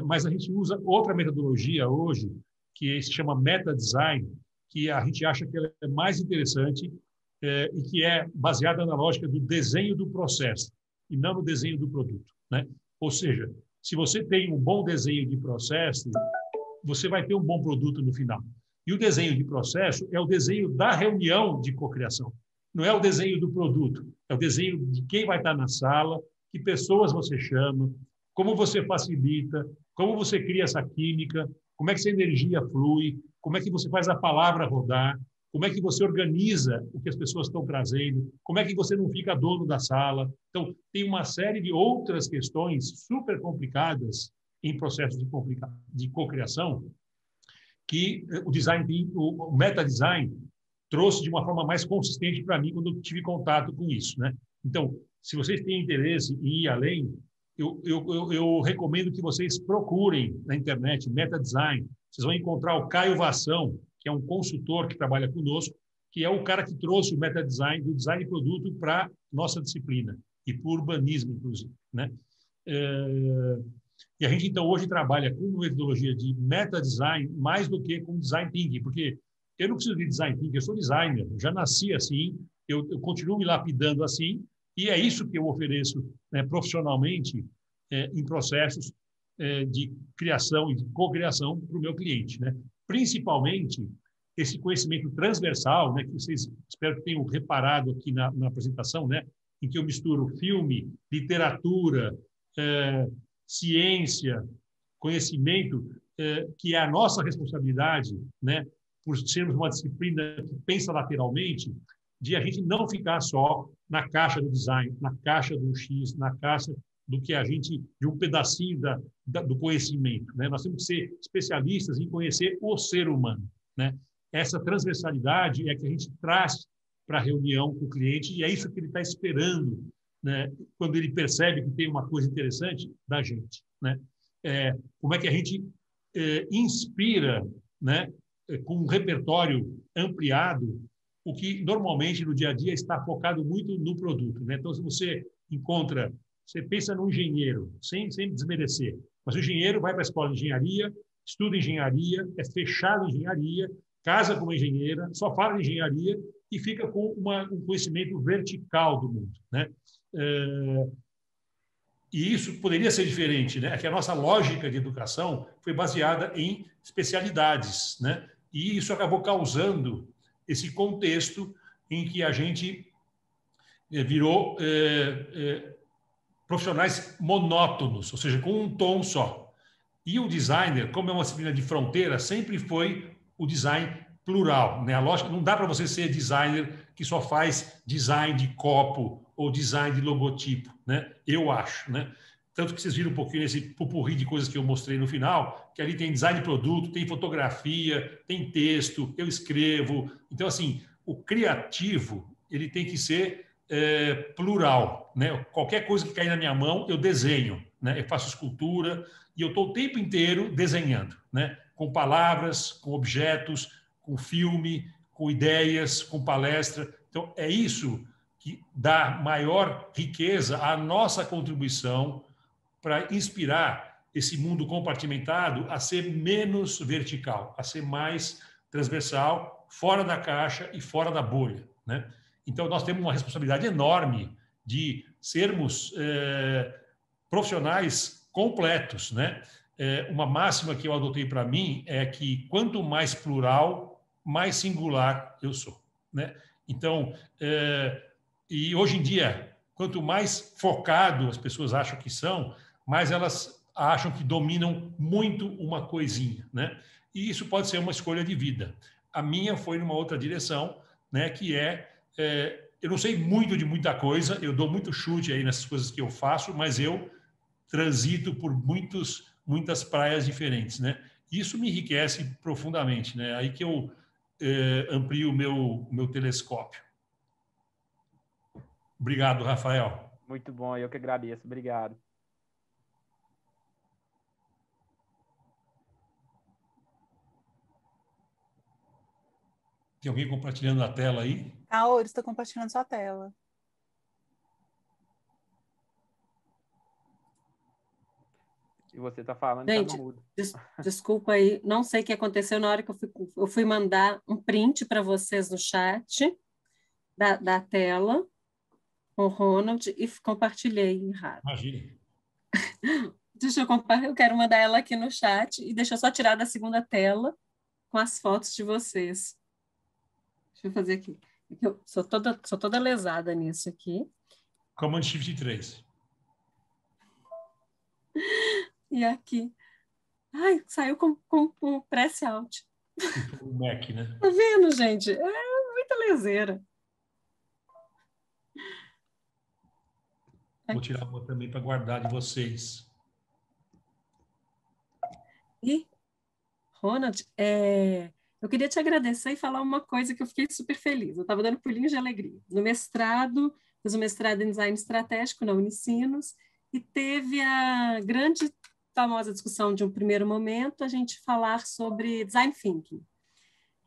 mas a gente usa outra metodologia hoje, que se chama meta design, que a gente acha que ela é mais interessante e que é baseada na lógica do desenho do processo e não no desenho do produto, né? Ou seja, se você tem um bom desenho de processo, você vai ter um bom produto no final. E o desenho de processo é o desenho da reunião de cocriação. Não é o desenho do produto, é o desenho de quem vai estar na sala, que pessoas você chama, como você facilita, como você cria essa química, como é que essa energia flui, como é que você faz a palavra rodar, como é que você organiza o que as pessoas estão trazendo, como é que você não fica dono da sala. Então, tem uma série de outras questões super complicadas em processo de cocriação que o meta-design trouxe de uma forma mais consistente para mim quando eu tive contato com isso, né? Então, se vocês têm interesse em ir além, eu recomendo que vocês procurem na internet meta-design. Vocês vão encontrar o Caio Vassão, que é um consultor que trabalha conosco, que é o cara que trouxe o meta-design, do design de produto para nossa disciplina, e para o urbanismo, inclusive, né? E a gente, então, hoje trabalha com metodologia de meta-design mais do que com design thinking, porque eu não preciso de design thinking, eu sou designer, eu já nasci assim, eu continuo me lapidando assim, e é isso que eu ofereço, né, profissionalmente em processos de criação e de cocriação para o meu cliente, né? Principalmente esse conhecimento transversal, né, que vocês espero que tenham reparado aqui na apresentação, né, em que eu misturo filme, literatura, ciência, conhecimento, que é a nossa responsabilidade, né, por sermos uma disciplina que pensa lateralmente, de a gente não ficar só na caixa do design, na caixa do X, na caixa do que a gente, de um pedacinho do conhecimento, né? Nós temos que ser especialistas em conhecer o ser humano, né? Essa transversalidade é que a gente traz para a reunião com o cliente, e é isso que ele está esperando, né, quando ele percebe que tem uma coisa interessante da gente, né? Como é que a gente inspira, né, com um repertório ampliado, o que normalmente no dia a dia está focado muito no produto, né? Então, se você pensa no engenheiro, sem desmerecer, mas o engenheiro vai para a escola de engenharia, estuda engenharia, é fechado em engenharia, casa com uma engenheira, só fala de engenharia e fica com um conhecimento vertical do mundo, né? E isso poderia ser diferente, né? É que a nossa lógica de educação foi baseada em especialidades, né? E isso acabou causando esse contexto em que a gente virou profissionais monótonos, ou seja, com um tom só. E o designer, como é uma disciplina de fronteira, sempre foi o design plural, né? A lógica, não dá para você ser designer que só faz design de copo ou design de logotipo, né? Eu acho, né? Tanto que vocês viram um pouquinho nesse pupurri de coisas que eu mostrei no final, que ali tem design de produto, tem fotografia, tem texto, eu escrevo. Então, assim, o criativo, ele tem que ser plural, né? Qualquer coisa que cair na minha mão, eu desenho, né? Eu faço escultura e eu estou o tempo inteiro desenhando, né? Com palavras, com objetos, com filme, com ideias, com palestra. Então, é isso que dá maior riqueza à nossa contribuição para inspirar esse mundo compartimentado a ser menos vertical, a ser mais transversal, fora da caixa e fora da bolha, né? Então, nós temos uma responsabilidade enorme de sermos profissionais completos, né? Uma máxima que eu adotei para mim é que quanto mais plural, mais singular eu sou, né? Então, e hoje em dia, quanto mais focado as pessoas acham que são, mais elas acham que dominam muito uma coisinha, né? E isso pode ser uma escolha de vida. A minha foi numa outra direção, né? Que eu não sei muito de muita coisa, eu dou muito chute aí nessas coisas que eu faço, mas eu transito por muitas praias diferentes, né? Isso me enriquece profundamente, né? Aí que eu amplio o meu telescópio. Obrigado, Rafael. Muito bom, eu que agradeço. Obrigado. Tem alguém compartilhando a tela aí? Kaori está compartilhando sua tela. E você está falando, gente, tá no mudo. Desculpa aí, não sei o que aconteceu na hora que eu fui mandar um print para vocês no chat da tela com o Ronald e compartilhei errado. Imagina. Eu quero mandar ela aqui no chat e deixa eu só tirar da segunda tela com as fotos de vocês. Deixa eu fazer aqui. Eu sou toda lesada nisso aqui. Command Shift 3. E aqui. Ai, saiu com press out. O Mac, né? Tá vendo, gente? É muita leseira. Vou tirar uma também para guardar de vocês. E, Ronald, eu queria te agradecer e falar uma coisa que eu fiquei super feliz. Eu estava dando pulinhos de alegria. No mestrado, fiz um mestrado em design estratégico na Unicinos e teve a grande, famosa discussão de um primeiro momento, a gente falar sobre design thinking.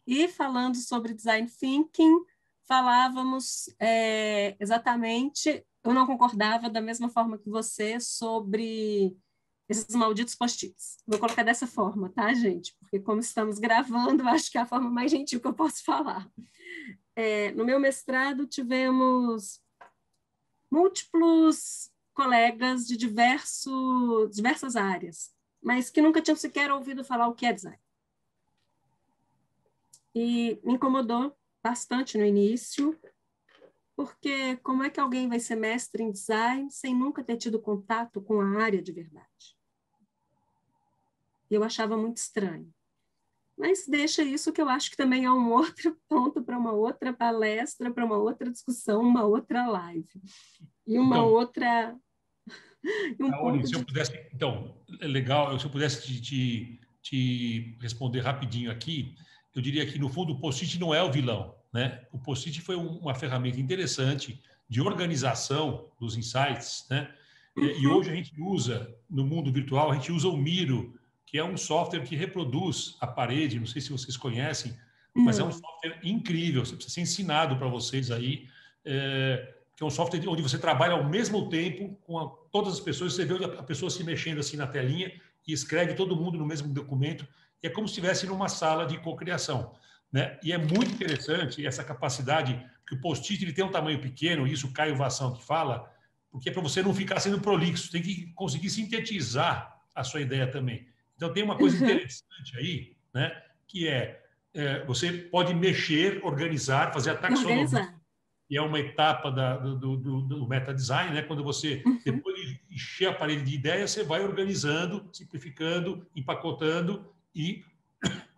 E falando sobre design thinking, falávamos exatamente, eu não concordava da mesma forma que você sobre esses malditos post-its. Vou colocar dessa forma, tá, gente? Porque como estamos gravando, acho que é a forma mais gentil que eu posso falar. No meu mestrado, tivemos múltiplos colegas de diversas áreas, mas que nunca tinham sequer ouvido falar o que é design. E me incomodou bastante no início, porque como é que alguém vai ser mestre em design sem nunca ter tido contato com a área de verdade? Eu achava muito estranho. Mas deixa isso, que eu acho que também é um outro ponto para uma outra palestra, para uma outra discussão, uma outra live. E uma outra... Se eu pudesse... Então, é legal, se eu pudesse te responder rapidinho aqui, eu diria que, no fundo, o post-it não é o vilão, né? O post-it foi uma ferramenta interessante de organização dos insights, né? E hoje a gente usa, no mundo virtual, a gente usa o Miro, que é um software que reproduz a parede, não sei se vocês conhecem, mas é um software incrível, você precisa ser ensinado para vocês aí, que é um software onde você trabalha ao mesmo tempo com todas as pessoas, você vê a pessoa se mexendo assim na telinha e escreve todo mundo no mesmo documento, e é como se estivesse numa sala de cocriação, né? E é muito interessante essa capacidade, que o post-it ele tem um tamanho pequeno, isso o Caio Vassão que fala, porque é para você não ficar sendo prolixo, tem que conseguir sintetizar a sua ideia também. Então, tem uma coisa interessante aí, né? Que você pode mexer, organizar, fazer a taxonomia, que é uma etapa do meta-design, né? Quando você, depois de encher a parede de ideias, você vai organizando, simplificando, empacotando, e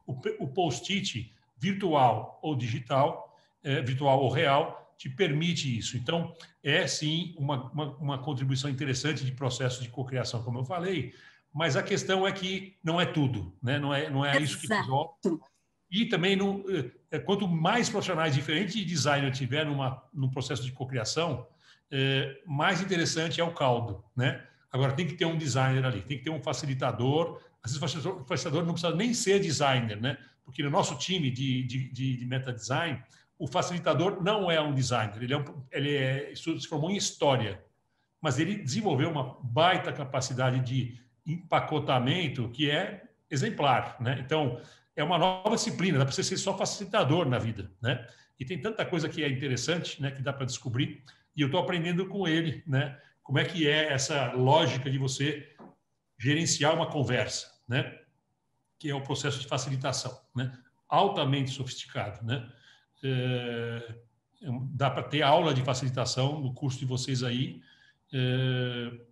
o post-it virtual ou digital, virtual ou real, te permite isso. Então, é sim uma contribuição interessante de processo de cocriação, como eu falei, mas a questão é que não é tudo, né? Não é isso que resolve. E também, quanto mais profissionais diferentes de designer tiver num processo de cocriação, mais interessante é o caldo, né? Agora, tem que ter um designer ali, tem que ter um facilitador. Às vezes, o facilitador não precisa nem ser designer, né? Porque no nosso time de meta-design, o facilitador não é um designer, ele se formou em história, mas ele desenvolveu uma baita capacidade de empacotamento que é exemplar, né? Então, é uma nova disciplina, dá para você ser só facilitador na vida, né? E tem tanta coisa que é interessante, né, que dá para descobrir, e eu estou aprendendo com ele, né? Como é que é essa lógica de você gerenciar uma conversa, né? Que é o processo de facilitação, né? Altamente sofisticado, né? Dá para ter aula de facilitação no curso de vocês aí,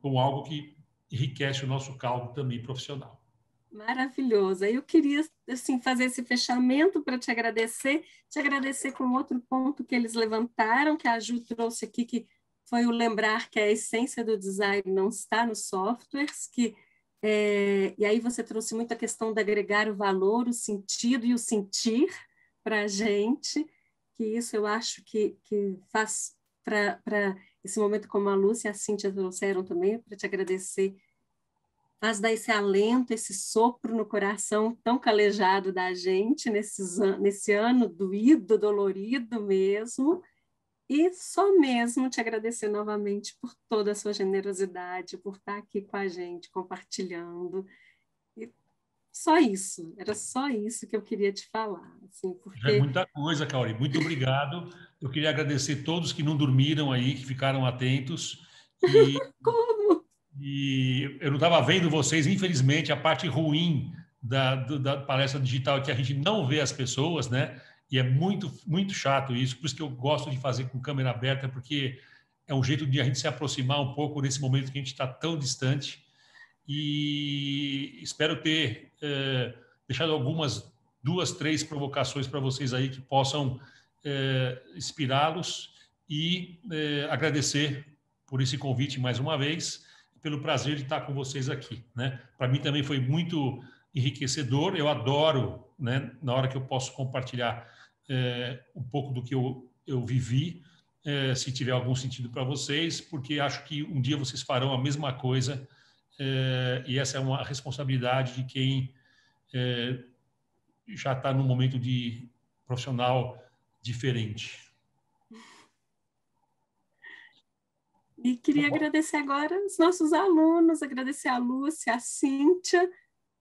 com algo que enriquece o nosso caldo também profissional. Maravilhoso. Eu queria assim, fazer esse fechamento para te agradecer com outro ponto que eles levantaram, que a Ju trouxe aqui, que foi o lembrar que a essência do design não está nos softwares, e aí você trouxe muito a questão de agregar o valor, o sentido e o sentir para a gente, que isso eu acho que faz para esse momento, como a Lúcia e a Cíntia trouxeram também, para te agradecer, faz dar esse alento, esse sopro no coração tão calejado da gente nesse ano doído, dolorido mesmo, e só mesmo te agradecer novamente por toda a sua generosidade, por estar aqui com a gente, compartilhando. E só isso, era só isso que eu queria te falar. Assim, porque... Já é muita coisa, Kaori. Muito obrigado. Eu queria agradecer todos que não dormiram aí, que ficaram atentos. Como? E eu não estava vendo vocês, infelizmente, a parte ruim da palestra digital é que a gente não vê as pessoas, né? E é muito, muito chato isso. Por isso que eu gosto de fazer com câmera aberta, porque é um jeito de a gente se aproximar um pouco nesse momento que a gente está tão distante. E espero ter deixado algumas 2, 3 provocações para vocês aí que possam inspirá-los, e agradecer por esse convite mais uma vez, pelo prazer de estar com vocês aqui, né? Para mim também foi muito enriquecedor. Eu adoro, né, na hora que eu posso compartilhar um pouco do que eu vivi, se tiver algum sentido para vocês, porque acho que um dia vocês farão a mesma coisa, e essa é uma responsabilidade de quem já está no momento de profissional diferente. E queria agradecer agora os nossos alunos, agradecer a Lúcia, a Cíntia,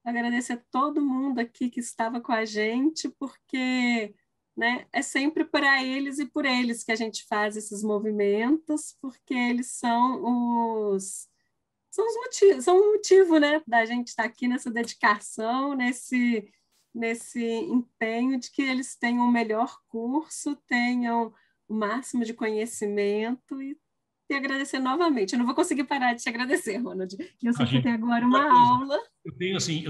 agradecer a todo mundo aqui que estava com a gente, porque, né, é sempre para eles e por eles que a gente faz esses movimentos, porque eles são os motivos, são o motivo, né, da gente estar aqui nessa dedicação, nesse empenho de que eles tenham o melhor curso, tenham o máximo de conhecimento e agradecer novamente. Eu não vou conseguir parar de te agradecer, Ronald. Eu sei que você tem agora uma aula. Eu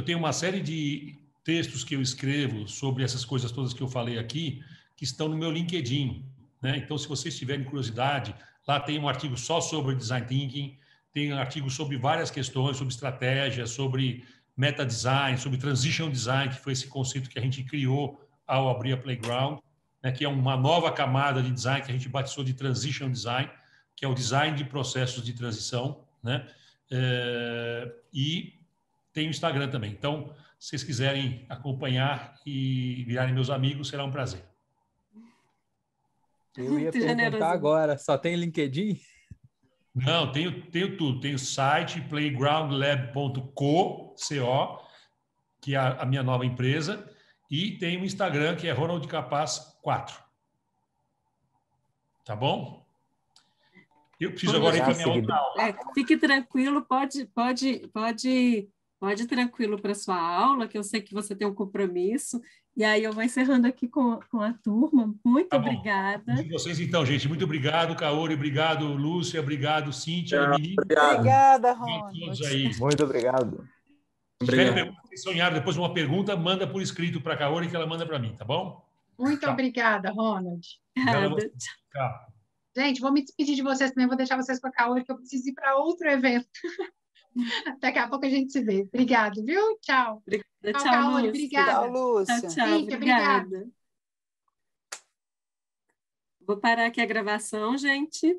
tenho uma série de textos que eu escrevo sobre essas coisas todas que eu falei aqui, que estão no meu LinkedIn, né? Então, se vocês tiverem curiosidade, lá tem um artigo só sobre Design Thinking, tem um artigo sobre várias questões, sobre estratégia, sobre meta design, sobre transition design, que foi esse conceito que a gente criou ao abrir a Playground, né? Que é uma nova camada de design que a gente batizou de transition design, que é o design de processos de transição, né? E tem o Instagram também. Então, se vocês quiserem acompanhar e virarem meus amigos, será um prazer. Eu ia perguntar agora, só tem LinkedIn? Não, tenho tudo. Tenho o site playgroundlab.co, que é a minha nova empresa, e tem o Instagram, que é Ronald Capaz 4. Tá bom? Eu preciso agora ir para a minha outra aula. Fique tranquilo, pode tranquilo para sua aula, que eu sei que você tem um compromisso. E aí eu vou encerrando aqui com a turma. Muito obrigada. E vocês então, gente. Muito obrigado, Kaori. Obrigado, Lúcia. Obrigado, Cíntia. Obrigada, Ronald. Muito obrigado. Se tiverem sonhado depois uma pergunta, manda por escrito para a Kaori que ela manda para mim, tá bom? Muito obrigada, Ronald. Tchau. Gente, vou me despedir de vocês também, vou deixar vocês com a Kaori, que eu preciso ir para outro evento. Daqui a pouco a gente se vê. Obrigado, viu? Tchau. Tchau, Kaori. Lúcia. Obrigada. Tchau, Lúcia. Tchau, obrigada. Vou parar aqui a gravação, gente.